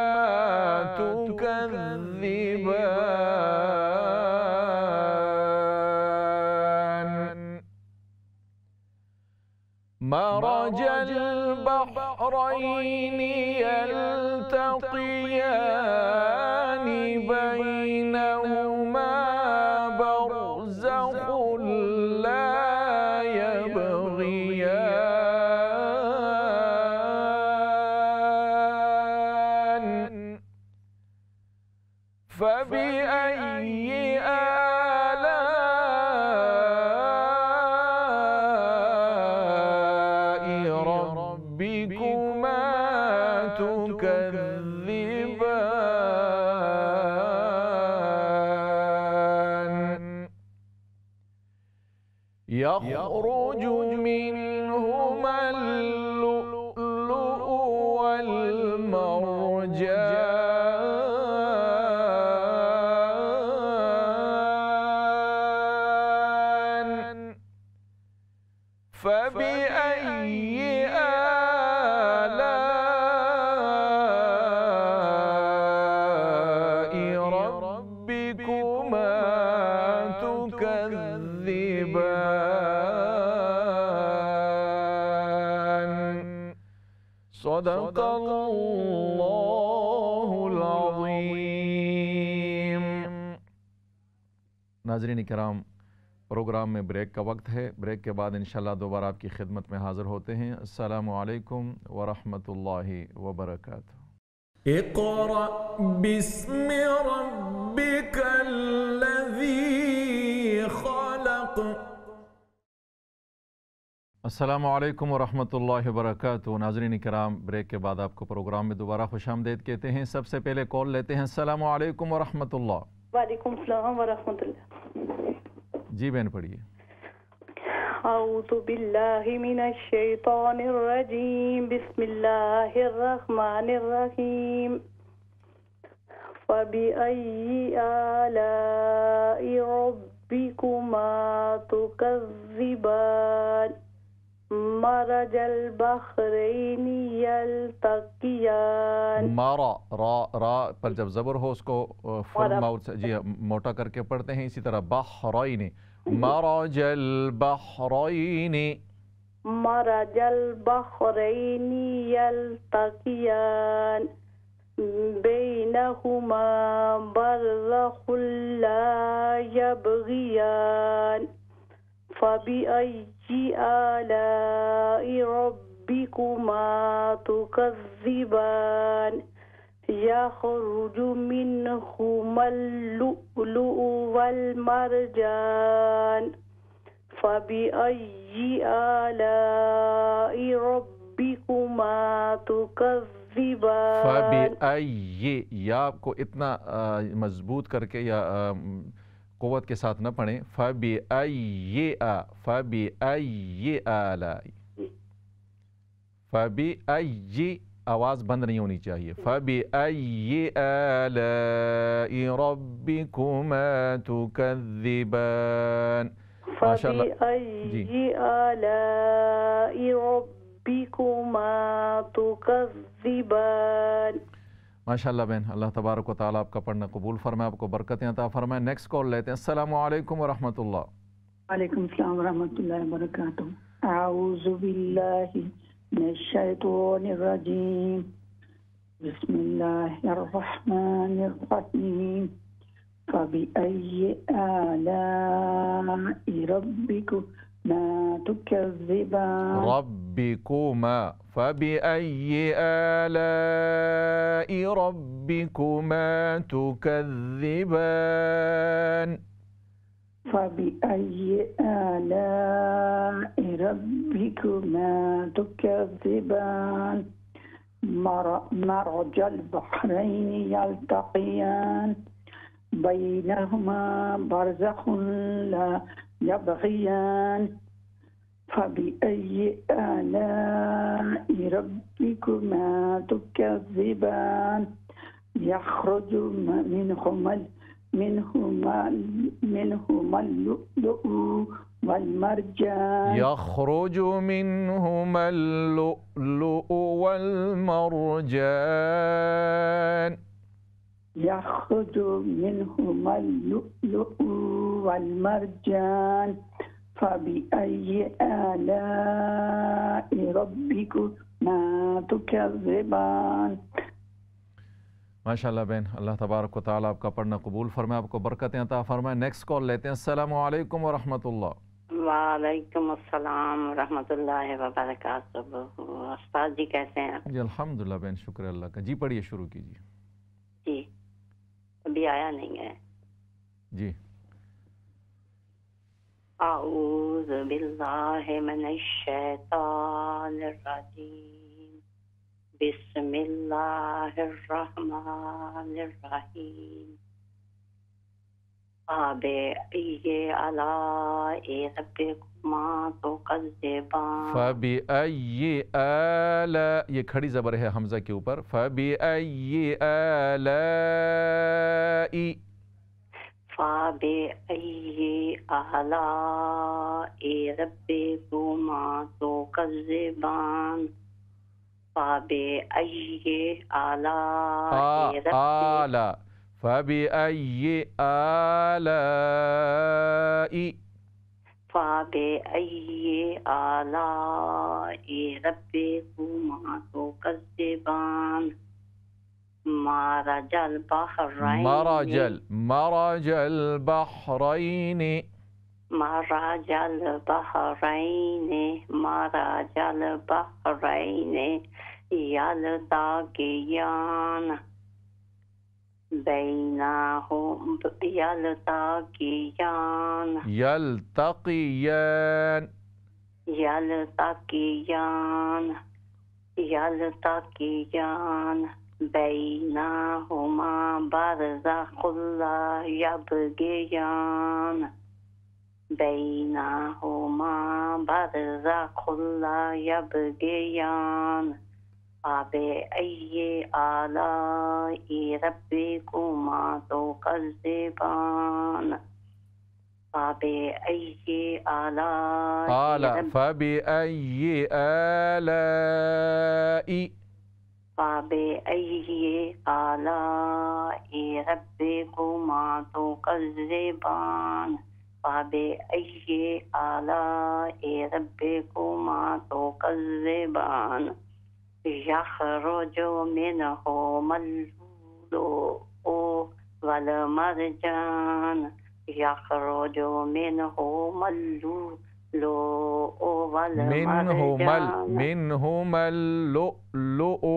मरजल बहरैनि यल्तक़ियानि बैनहुमा बरज़ख़ुन ला यबग़ियान। फबिअय्यि यख़रुज मिनहुमा अल-लुअ्लुअु वल-मरजान। फबिअय्यि आलाइ रब्बिकुमा तुकज़्ज़िबान। सदक़ल्लाहुल अज़ीम। नाज़रीन किराम, प्रोग्राम में ब्रेक का वक्त है। ब्रेक के बाद इंशाअल्लाह दोबारा आपकी खिदमत में हाज़िर होते हैं। अस्सलामु अलैकुम व रहमतुल्लाहि व बरकातुहू।
इक़रा बिस्मि रब्बिकल्लज़ी ख़लक़।
अस्सलामु अलैकुम व रहमतुल्लाहि व बरकातुहू। नाज़रीन किराम, ब्रेक के बाद आपको प्रोग्राम में दोबारा खुशामदीद कहते हैं। सबसे पहले कॉल लेते हैं। अस्सलामु अलैकुम व रहमतुल्लाह।
वालेकुम सलाम व रहमतुल्लाह।
जी बहन पढ़िए।
अऊज़ु बिल्लाहि मिनश शैतानिर रजीम। बिस्मिल्लाहिर रहमानिर रहीम। फबिअय्यि आलाइ रब्बिकुमा तुकज़्ज़िबान। मरजल बहरैनि यल्तक़ियान।
मारा रा पर जब ज़बर हो उसको फुल माउथ से जी मोटा करके पढ़ते हैं। इसी तरह बहरैनि मरजल बहरैनि
मरजल बहरैनि यल्तक़ियान بينهما برزخ لا يبغيان فبأي آلاء ربكما تكذبان يخرج منهما اللؤلؤ والمرجان فبأي آلاء ربكما تكذبان
फबी या को इतना मजबूत करके या क़ुव्वत के साथ न पढ़ें। फबी आवाज़ बंद नहीं होनी चाहिए। फबी आलाई रब्बिकुमा तुकज़्ज़िबान। माशाअल्लाह जी। माशाअल्लाह बहन, अल्लाह तबारक व तआला आपका पढ़ना कबूल फरमाए, आपको बरकतें अता फरमाए। नेक्स्ट कॉल लेते हैं। अस्सलामु अलैकुम व रहमतुल्लाह।
वालेकुम अस्सलाम व रहमतुल्लाहि व बरकातुहू। अऊज़ु बिल्लाहि मिनश शैतानिर रजीम। बिस्मिल्लाहिर रहमानिर रहीम। फबिअय्यि आलाइ रब्बिकुमा तुकज़्ज़िबान।
रब्बिकुमा फबिअय्यि आलाइ रब्बिकुमा तुकज़्ज़िबान।
फबिअय्यि आलाइ रब्बिकुमा तुकज़्ज़िबान। मरजल बहरैनि यल्तक़ियान बैनहुमा बरज़खुन ला यबग़ियान फबिअय्यि आलाइ रब्बिकुमा तुकज़्ज़िबान। यख़रुजु मिनहुमा اللؤلؤ والمرجان।
يخرج منهما اللؤلؤ والمرجان.
يخرج منهما اللؤلؤ والمرجان فبأي آلاء ربكما تكذبان।
माशाअल्लाह बहन, अल्लाह तबारक व तआला आपका पढ़ना कबूल फरमाए, आपको बरकतें अता फरमाए। नेक्स्ट कॉल लेते हैं। अस्सलामु अलैकुम व रहमतुल्लाह।
वालेकुम अस्सलाम व रहमतुल्लाहि व बरकातुहू। उस्ताद जी कैसे हैं आप?
जी अल्हम्दुलिल्लाह बहन, शुक्र अल्लाह का। जी पढ़िए, शुरू कीजिए।
जी अभी आया नहीं है
जी।
आऊज़ु बिल्लाहि मिनश शैतानिर रजीम। बिस्मिल्लाहिर रहमानिर रहीम। फबिअय्यि आलाइ रब्बिकुमा तुकज़्ज़िबान।
फबिअय्यि आला, ये खड़ी ज़बर है हमज़ा के ऊपर। फबिअय्यि आलाई।
फबिअय्यि आलाइ रब्बिकुमा तुकज़्ज़िबान। फबिअय्यि आलाई
आला फबिअय्यि आलाई।
फबिअय्यि आलाइ रब्बिकुमा तुकज़्ज़िबान। मरजल बहरैनि
मरजल बहरैनि
यल्तक़ियान बैनहुमा बरज़खुन ला यबग़ियान। बैनहुमा बरज़खुन ला यबग़ियान। फबिअय्यि आलाइ रब्बिकुमा तुकज़्ज़िबान। फबिअय्यि आलाई रब्बिकुमा तुकज़्ज़िबान। फबिअय्यि आलाई रब्बिकुमा तुकज़्ज़िबान। यखरुजु मिनहुमुल लुलुउ वल मरजान यखरुजु मिनहुमुल लुलुउ वल मरजान
मिनहुमुल लुलुउ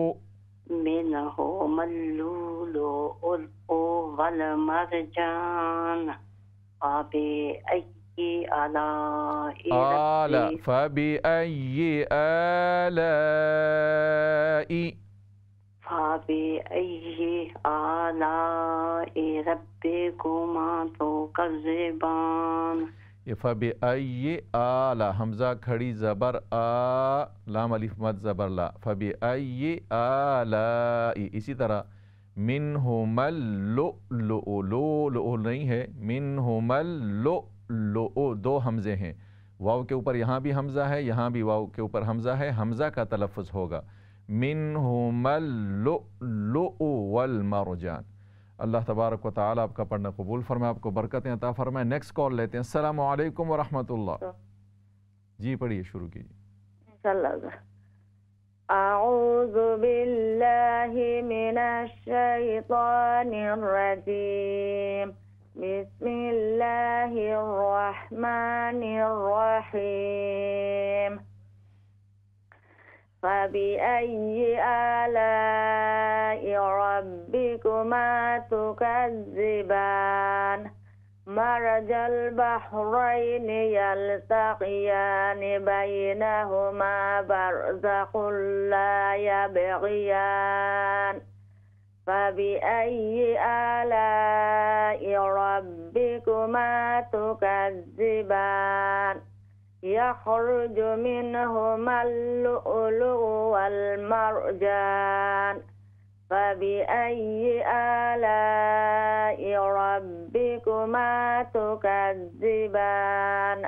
मिनहुमुल लुलुउ वल मरजान فبأي آلاء ربكما تكذبان
ये फ़बिअय्यि आला हमज़ा खड़ी ज़बर आ लाम अलिफ मद ज़बर ला फ़बिअय्यि आलाई। इसी तरह मिनहुमुल लुलुउ नहीं है, मिनहुमुल लुलुउ दो हमज़े हैं। वाव के ऊपर यहाँ भी हमज़ा है, यहाँ भी वाव के ऊपर हमज़ा है, हमज़ा का तलफ़्फ़ुज़ होगा मिनहुमुल लुलुउ वल मरजान। अल्लाह तबारक व तआला आपका पढ़ना कबूल फरमाए, आपको बरकतें अता फरमाए। नेक्स्ट कॉल लेते हैं। अस्सलामु अलैकुम व रहमतुल्लाह। जी पढ़िए, शुरू कीजिए।
अऊज़ु बिल्लाहि मिनश शैतानिर रजीम बिस्मिल्लाहिर रहमानिर रहीम फ़बिअय्यि आलाइ रब्बिकुमा तुकज़्ज़िबान मरजल बहरैनि यल्तक़ियानि बैनहुमा बरज़ख़ुन ला यबग़ियान फ़बिअय्यि आलाइ रब्बिकुमा तुकज़्ज़िबान यख़रुजु मिनहुमुल लुलुउ वल मरजान फ़बिअय्यि आलाइ रब्बिकुमा तुकज़्ज़िबान।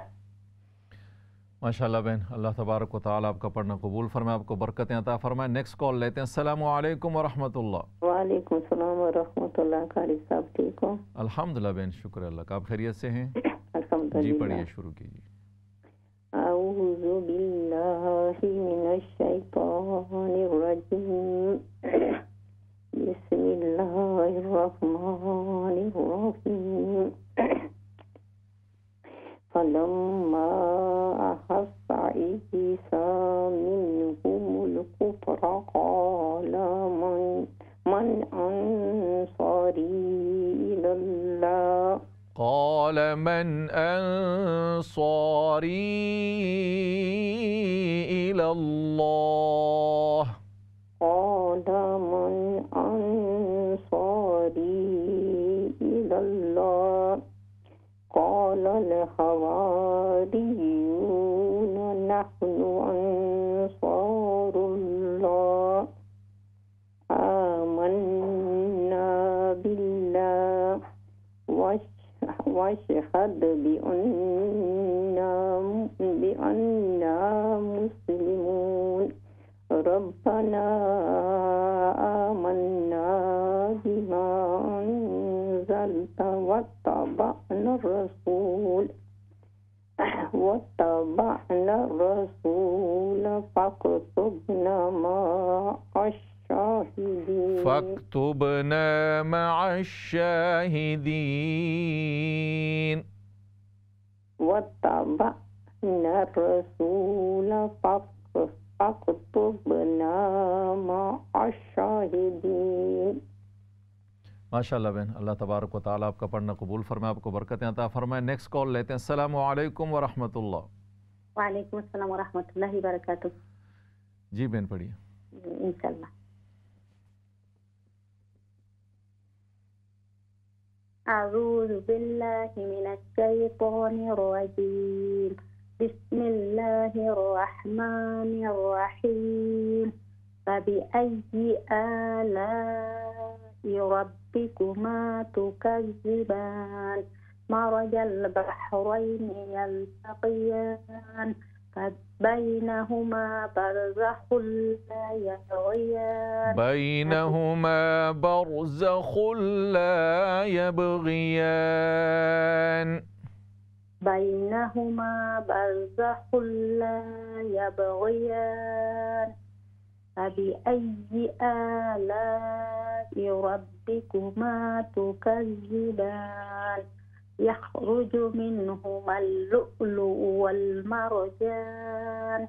माशाअल्लाह बहन, अल्लाह तबारक व तआला आपका पढ़ना कबूल फरमाए, आपको बरकतें अता फरमाए। नेक्स्ट कॉल लेते हैं। अस्सलामु अलैकुम व रहमतुल्लाह।
वालेकुम सलाम व रहमतुल्लाह। कारी साहब ठीक हो?
अल्हम्दुलिल्लाह बहन, शुक्र अल्लाह का। आप खैरियत से हैं? जी पढ़िए, शुरू कीजिए।
अऊज़ु बिल्लाहि मिनश शैतानिर रजीम बिस्मिल्लाहिर रहमानिर रहीम फलम्मा अहस्सा ईसा मिनहुमुल कुफ्रा क़ाला मन अंसारी इलल्लाह
क़ाल मन अंसारी इलल्लाह
क़ाल मन अंसारी इलल्लाह क़ालल हवारियून नहनु अंसारुल्लाह आमन्ना बिल्लाह वशहद बिअन्ना मुस्लिमून रब्बना आमन्ना बिमा अंज़लता वत्तबअना रसूल फक्तुबना मअश शाहिदीन वत्तबअना रसूल फक्तुबना मअश शाहिदीन।
माशाअल्लाह बहन, अल्लाह तबारक व तआला आपका पढ़ना कबूल फरमाए, आपको बरकतें अता फरमाए। नेक्स्ट कॉल लेते हैं। अस्सलामु अलैकुम व रहमतुल्लाह।
वालेकुम अस्सलाम व रहमतुल्लाहि व बरकातुहू।
जी बहन पढ़िए।
इंशाअल्लाह। अऊज़ु बिल्लाहि मिनश शैतानिर रजीम बिस्मिल्लाहिर रहमानिर रहीम फ़बिअय्यि आलाइ रब्बिकुमा तुकज़्ज़िबान मरजल बहरैनि यल्तक़ियान बैनहुमा बरज़ख़ुन ला यबग़ियान فبأي آلاء ربكما تكذبان يخرج منهما اللؤلؤ والمرجان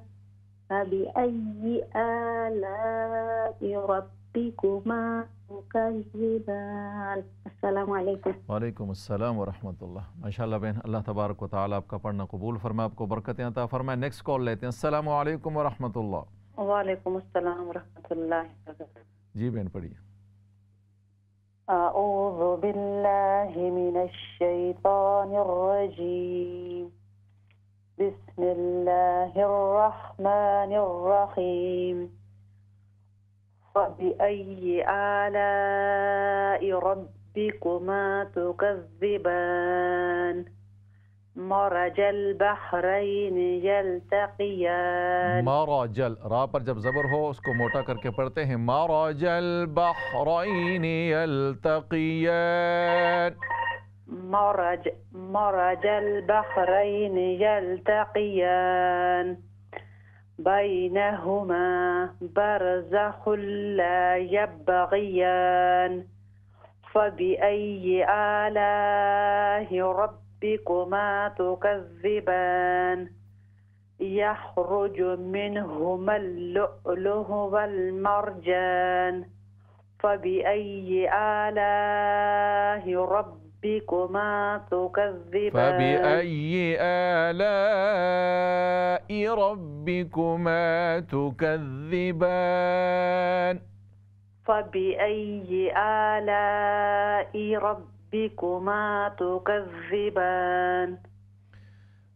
فبأي آلاء ربكما تكذبان अस्सलाम वालेकुम।
वालेकुम अस्सलाम व रहमतुल्लाह। माशाअल्लाह बहन, अल्लाह तबारक व तआला आपका पढ़ना कबूल फरमाए, आपको बरकतें अता फरमाए। नेक्स्ट कॉल लेते हैं। अस्सलाम वालेकुम व रहमतुल्लाह।
वालेकुम अस्सलाम व रहमतुल्लाह।
जी बहन पढ़िए।
अऊज़ु बिल्लाहि मिनश शैतानिर रजीम। बिस्मिल्लाहिर रहमानिर रहीम। फबिअय्यि आलाइ रब्बिकुमा तुकज़्ज़िबान मरजल बहरैनि यल्तक़ियान।
मरजल, रा पर जब ज़बर हो उसको मोटा करके पढ़ते हैं। मरजल बहरैनि यल्तक़ियान।
मरजल बहरैनि यल्तक़ियान बैनहुमा बरज़खुन ला यबग़ियान फबिअय्यि आलाइ रब्बिकुमा तुकज़्ज़िबान यख़रुजु मिनहुमा अल-लुअलुअु वल-मरजान फबिअय्यि आलाइ रब्बिकुमा तुकज़्ज़िबान।
फबिअय्यि आलाइ रब्बिकुमा तुकज़्ज़िबान।
फबिअय्यि आलाइ रब्बिकुमा तुकज़्ज़िबान।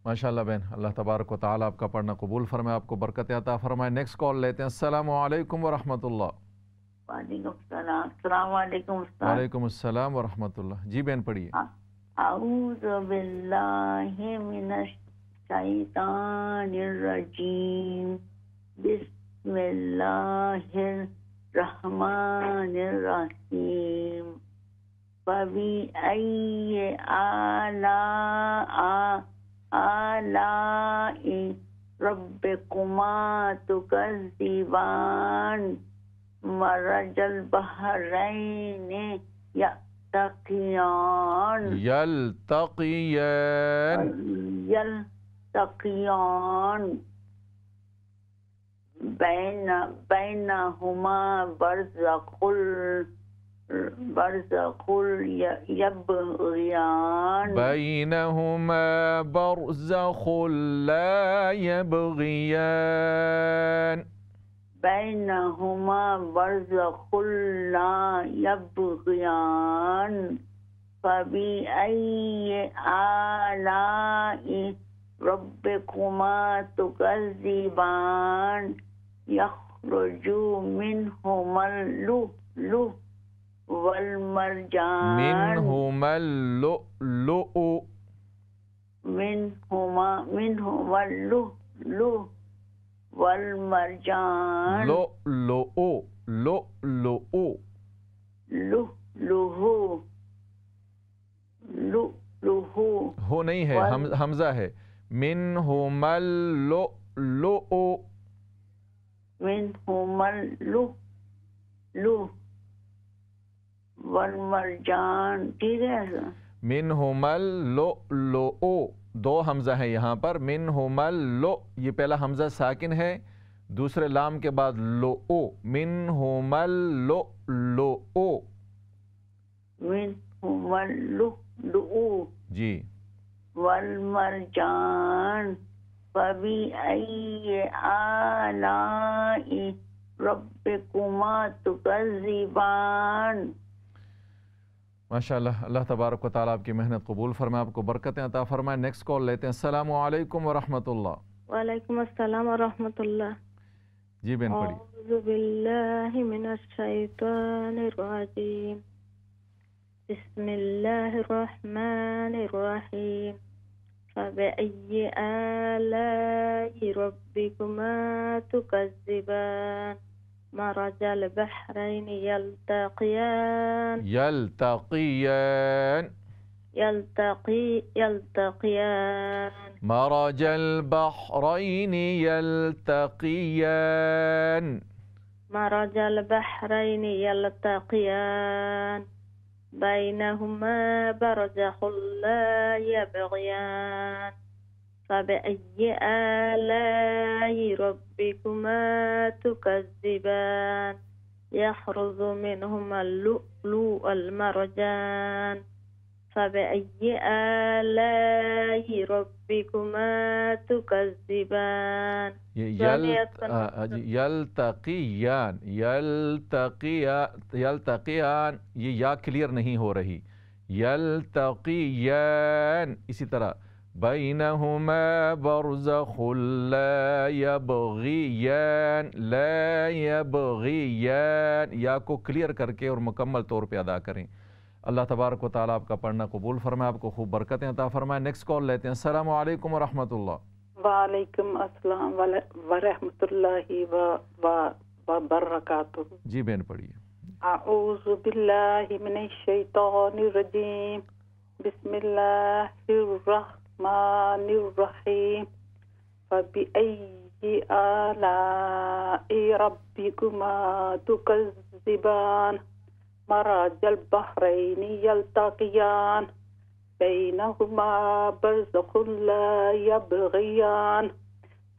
माशाअल्लाह बहन, अल्लाह तबारक व तआला आपका पढ़ना कबूल फरमाए, आपको बरकतें अता फरमाए। नेक्स्ट कॉल लेते हैं। अस्सलाम वालेकुम व रहमतुल्लाह।
वालेकुम सलाम। अस्सलाम वालेकुम उस्ताद।
वालेकुम अस्सलाम व रहमतुल्लाह। जी बहन पढ़िए।
अऊज़ु बिल्लाहि मिनश शैतानिर रजीम। बिस्मिल्लाहिर रहमानिर रहीम। फबिअय्यि आलाइ रब्बिकुमा तुकज़्ज़िबान मरजल बहरैनि यल्तक़ियान बैनहुमा बरज़खुन यबग़ियान।
बैनहुमा बरज़खुन ला यबग़ियान।
बैनहुमा बरज़खुन ला यबग़ियान फबिअय्यि आलाइ रब्बिकुमा तुकज़्ज़िबान यख़रुजु मिनहुमल लुअलुअु वल मरजान।
मिनहुमल लुअलुअु
वल मरजान।
लुअलुअु
लुअलुअु
हो नहीं है, हमजा है। मिनहुमल लुअलुअु
वल मरजान। ठीक है।
मिनहुमल लुअलुअु, दो हमजा है यहाँ पर। मिनहुमल लु, ये पहला हमजा साकिन है, दूसरे लाम के बाद लुअ। मिनहुमल लुअलुअु।
मिनहुमल लुअलुअु
जी।
वल मरजान फबिअय्यि आलाइ रब्बिकुमा तुकज़्ज़िबान।
माशाअल्लाह, अल्लाह तबारक व तआला आपकी मेहनत कबूल फरमाए, आपको बरकतें अता फरमाए। नेक्स्ट कॉल लेते हैं। अस्सलाम वालेकुम व रहमतुल्लाह।
वालेकुम अस्सलाम व रहमतुल्लाह।
जी बहन पढ़िए।
अऊज़ु बिल्लाहि मिनश शैतानिर रजीम। बिस्मिल्लाहिर रहमानिर रहीम। फबिअय्यि आलाइ रब्बिकुमा तुकज़्ज़िबान मरजल बहरैनि यल्तक़ियान
मरजल बहरैनि यल्तक़ियान
मरजल बहरैन यल्तक़ियान बैनहुमा बरज़खुन ला यबग़ियान फबिअय्यि आलाइ रब्बिकुमा तुकज़्ज़िबान यख़रुजु मिनहुमा लुअ्लुअ वल-मरजान फबिअय्यि आलाइ रब्बिकुमा तुकज़्ज़िबान।
यल्तक़ियान ये या क्लियर नहीं हो रही। यल्तक़ियान इसी तरह बैनहुमा बरज़खुन ला यबग़ियान या को क्लियर करके और मुकम्मल तौर पे अदा करें। अल्लाह तबारक व तआला आपका पढ़ना कबूल फरमाए, आपको खूब बरकतें अता फरमाए। नेक्स्ट कॉल लेते हैं। अस्सलामु अलैकुम व रहमतुल्लाह।
वालेकुम अस्सलाम व रहमतुल्लाहि व बरकातुहू।
जी बहन पढ़िए।
अऊज़ु बिल्लाहि मिनश शैतानिर रजीम बिस्मिल्लाहिर रहमानिर रहीम फबिअय्यि आलाइ रब्बिकुमा तुकज़्ज़िबान मरजल बहरैनि यल्तक़ियान बैनहुमा बरज़खुन ला यबग़ियान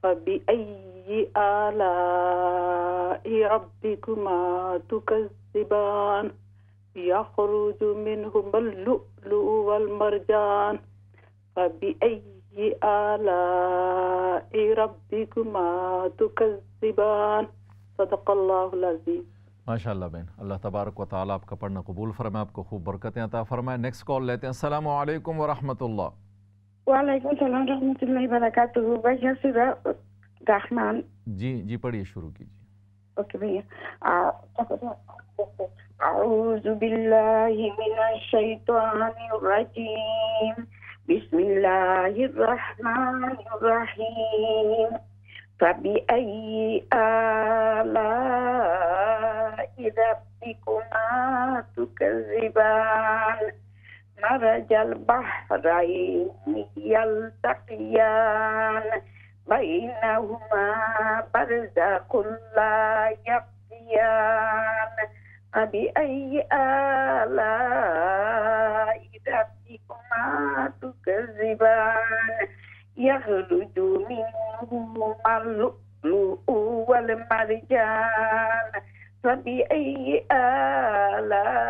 फबिअय्यि आलाइ रब्बिकुमा तुकज़्ज़िबान यख़रुजु मिनहुमा लुअ्लुअ वल-मरजान फबिअय्यि आलाइ रब्बिकुमा तुकज़्ज़िबान। सदक़ल्लाहुल अज़ीम।
माशाअल्लाह बहन, अल्लाह तबारक व तआला आपका पढ़ना कबूल फरमाए, आपको खूब बरकतें अता फरमाए। नेक्स्ट कॉल लेते हैं। अस्सलामु अलैकुम व रहमतुल्लाह।
वालेकुम सलाम रहमतुल्लाहि व बरकातुहू। भैया सूरह रहमान।
जी पढ़िए, शुरू कीजिए।
ओके भैया। अऊज़ु बिल्लाहि मिनश शैतानिर रजीम बिस्मिल्लाहिर रहमानिर रहीम फबिअय्यि आलाइ रब्बिकुमा तुकज़्ज़िबान मरजल बहरैनि यल्तक़ियान बैनहुमा बरज़खुन ला यबग़ियान फबिअय्यि आलाइ रब्बिकुमा तुकज़्ज़िबान यख़रुजु मिनहुमा लुअ्लुअ वल-मरजान फबिअय्यि आलाइ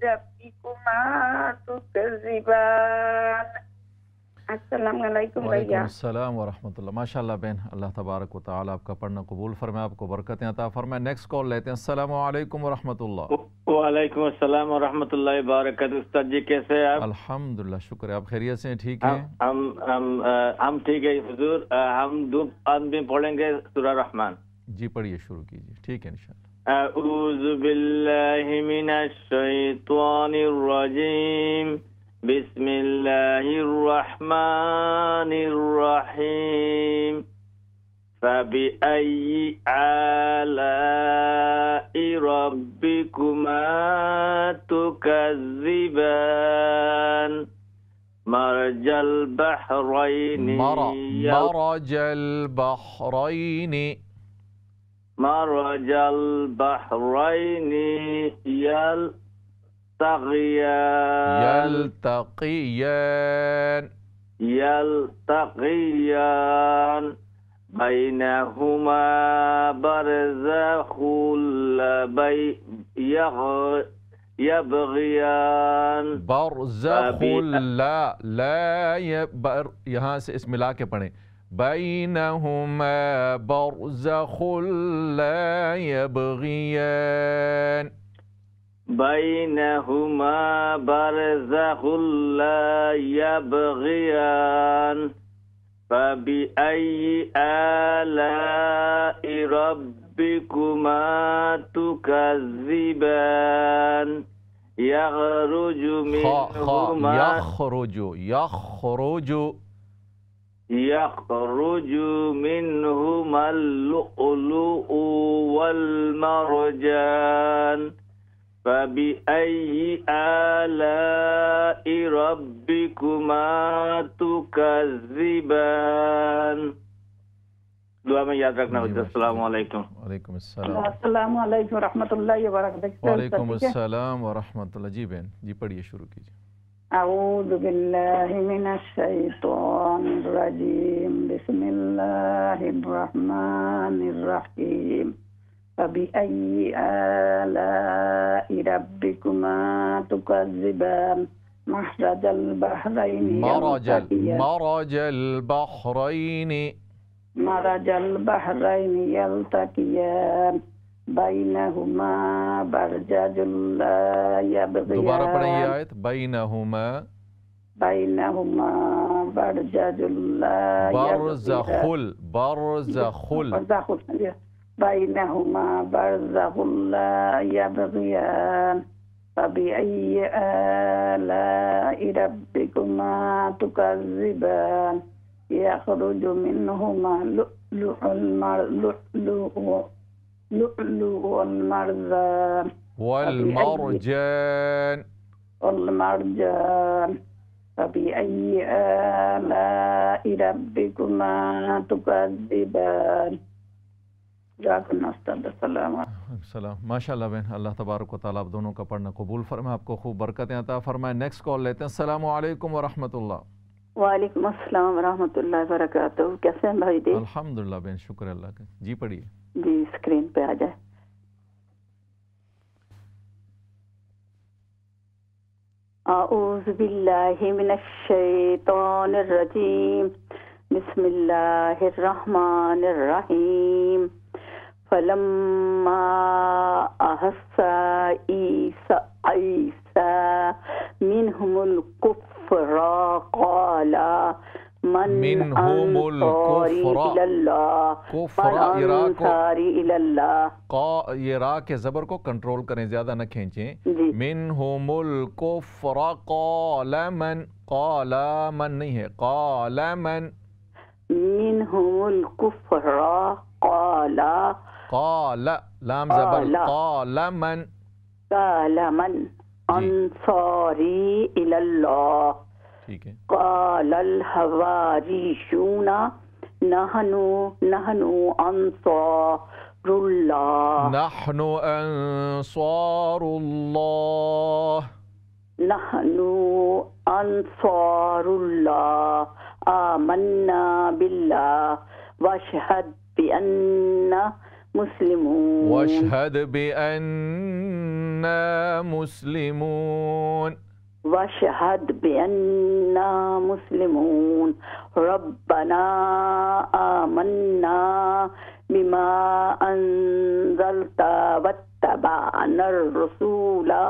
रब्बिकुमा तुकज़्ज़िबान। अस्सलाम वालेकुम भैया।
वालेकुम अस्सलाम व रहमतुल्लाह। माशाअल्लाह बहन, अल्लाह तबारक व तआला आपका पढ़ना कबूल फरमाए, आपको बरकतें अता फरमाए। नेक्स्ट कॉल लेते हैं। अस्सलामु अलैकुम व रहमतुल्लाह।
वालेकुम अस्सलाम व रहमतुल्लाहि व बरकातुहू। उस्ताद जी कैसे हैं आप?
अल्हम्दुलिल्लाह, शुक्र है। आप खैरियत से हैं? ठीक है,
हम ठीक है हुजूर। हम दो आदमी पढ़ेंगे सूरह रहमान।
जी पढ़िए, शुरू कीजिए। ठीक है इंशाअल्लाह।
अऊज़ु बिल्लाहि मिनश शैतानिर रजीम बिस्मिल्लाहिर रहमानिर रहीम फबिअय्यि आलाइ रब्बिकुमा तुकज़्ज़िबान मरजल बहरैनि यल्तक़ियान बैनहुमा बरज़खुन ला यबग़ियान
यहाँ से इस मिला के पढ़ें। बैनहुमा बरज़खुन ला यबग़ियान
बैनहुमा बरज़खुन ला यबग़ियान फबिअय्यि आलाइ रब्बिकुमा तुकज़्ज़िबान यख़रुजु मिनहुमा लुअ्लुअ वल-मरजान फबिअय्यि आलाइ रब्बिकुमा तुकज़्ज़िबान। दुआ में याद रखना। अस्सलाम वालेकुम।
वालेकुम अस्सलाम।
अस्सलाम वालेकुम रहमतुल्लाहि व बरकातहू।
वालेकुम अस्सलाम व रहमतुल्लाह। जी बहन जी पढ़िए, शुरू कीजिए।
अऊज़ु बिल्लाहि मिनश शैतानिर रजीम, बिस्मिल्लाहिर रहमानिर रहीम, फबिअय्यि आलाइ रब्बिकुमा तुकज़्ज़िबान, मरजल बहरैनि यल्तक़ियान, बैनहुमा बरज़खुल ला यबग़ियान।
दोबारा पढ़ें ये आयत, बैनहुमा
बरज़खुल ला
बरज़खुल
बैनहुमा बरज़खुल ला यबग़ियान, फबिअय्यि आलाइ रब्बिकुमा तुकज़्ज़िबान, यख़रुजु मिनहुमा लुअ्लुअल मरजान वलमरजान, फबिअय्यि आलाइ रब्बिकुमा तुकज़्ज़िबान।
माशाअल्लाह बहन, अल्लाह तबारक व तआला आप दोनों का पढ़ना कबूल फरमाए, आपको खूब बरकतें अता फरमाए। नेक्स्ट कॉल लेते हैं। अस्सलाम वालेकुम व रहमतुल्लाह।
वालेकुम अस्सलाम व रहमतुल्लाहि व बरकातहू। कैसे हैं भाई?
अल्हम्दुलिल्लाह बहन, शुक्र अल्लाह का। जी पढ़िए।
जी स्क्रीन पे आ जाए। अऊज़ु बिल्लाहि मिनश शैतानिर रजीम, बिस्मिल्लाहिर रहमानिर रहीम, फलम्मा अहस्सा ईसा मिनहुमुल कुफ्रा क़ाला मन अंसारी इलल्लाह।
ये रा के ज़बर को कंट्रोल करें, ज़्यादा न खींचें। मिनहुमुल कुफ्रा क़ाला मन, क़ाला मन नहीं है, क़ाला मन।
मिनहुमुल कुफ्रा क़ाला,
क़ाला लाम ज़बर, क़ाला मन
अंसारी इलल्लाह।
ठीक है।
क़ालल हवारियूना नहनु अंसारुल्लाह,
नहनु अंसारुल्लाह,
आमन्ना बिल्लाह वशहद बिअन्ना मुस्लिमून, वशहद बिअन्ना मुस्लिमून, रब्बना आमन्ना बिमा अंज़लता वत्तबअनर रसूला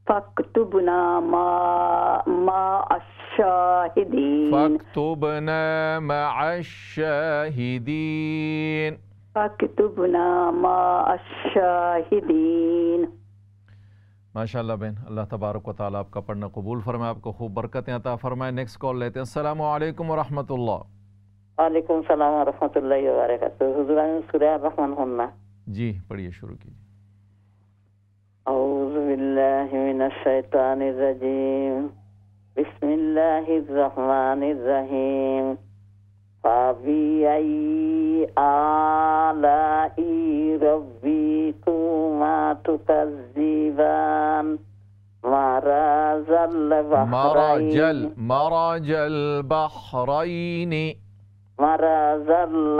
फक्तुबना मअश्शाहिदीन।
माशाअल्लाह बहन, अल्लाह तबारक व तआला आपका पढ़ना कबूल फरमाए, आपको खूब बरकतें अता फरमाए। नेक्स्ट कॉल लेते हैं। अस्सलाम वालेकुम व रहमतुल्लाह।
वालेकुम सलाम व रहमतुल्लाहि व बरकातहू। हुज़ूर सूरह रहमान होना।
जी पढ़िए, शुरू कीजिए।
अऊज़ु बिल्लाहि मिनश शैतानिर रजीम, बिस्मिल्लाहिर रहमानिर रहीम, फबिअय्यि आलाइ रब्बिकुमा तुकज़्ज़िबान, मरजल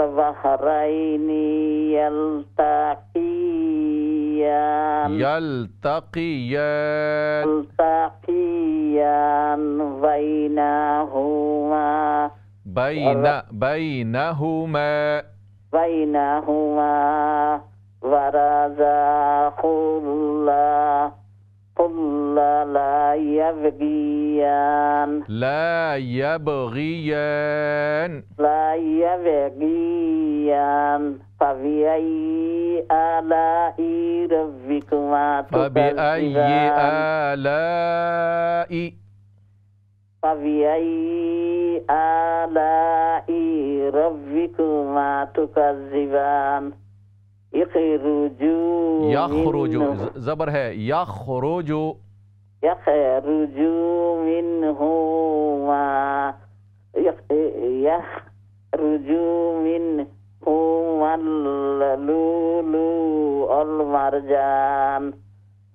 बहरैनि यल्तक़ियान बैनहुमा वरज़खुल ला यबग़ियान, फबिअय्यि आलाइ रब्बिकुमा तुकज़्ज़िबान।
यख़रुजु ज़बर है, यख़रुजु
यखरुजु मिनहुमा यखरुजु मिनहुमल लुलु वल मरजान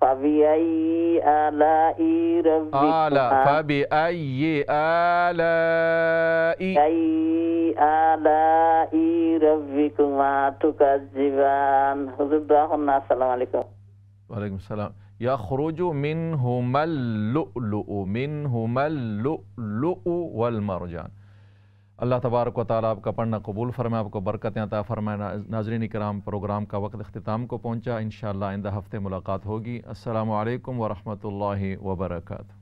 फबिअय्यि आलाइ रब्बिकुमा तुकज्जिबान। हुजूर दुआ करना। अस्सलाम वालेकुम।
वालेकुम सलाम। यखरुजु मिनहुमल लुलु वल मरजान। अल्लाह तबारक व तआला आपका पढ़ना कबूल फरमाए, आपको बरकतें अता फरमाए। नाज़रीन किराम, प्रोग्राम का वक्त इख्तिताम को पहुँचा। इंशाअल्लाह आइंदा हफ्ते मुलाकात होगी। अस्सलामु अलैकुम व रहमतुल्लाहि व बरकातुहू।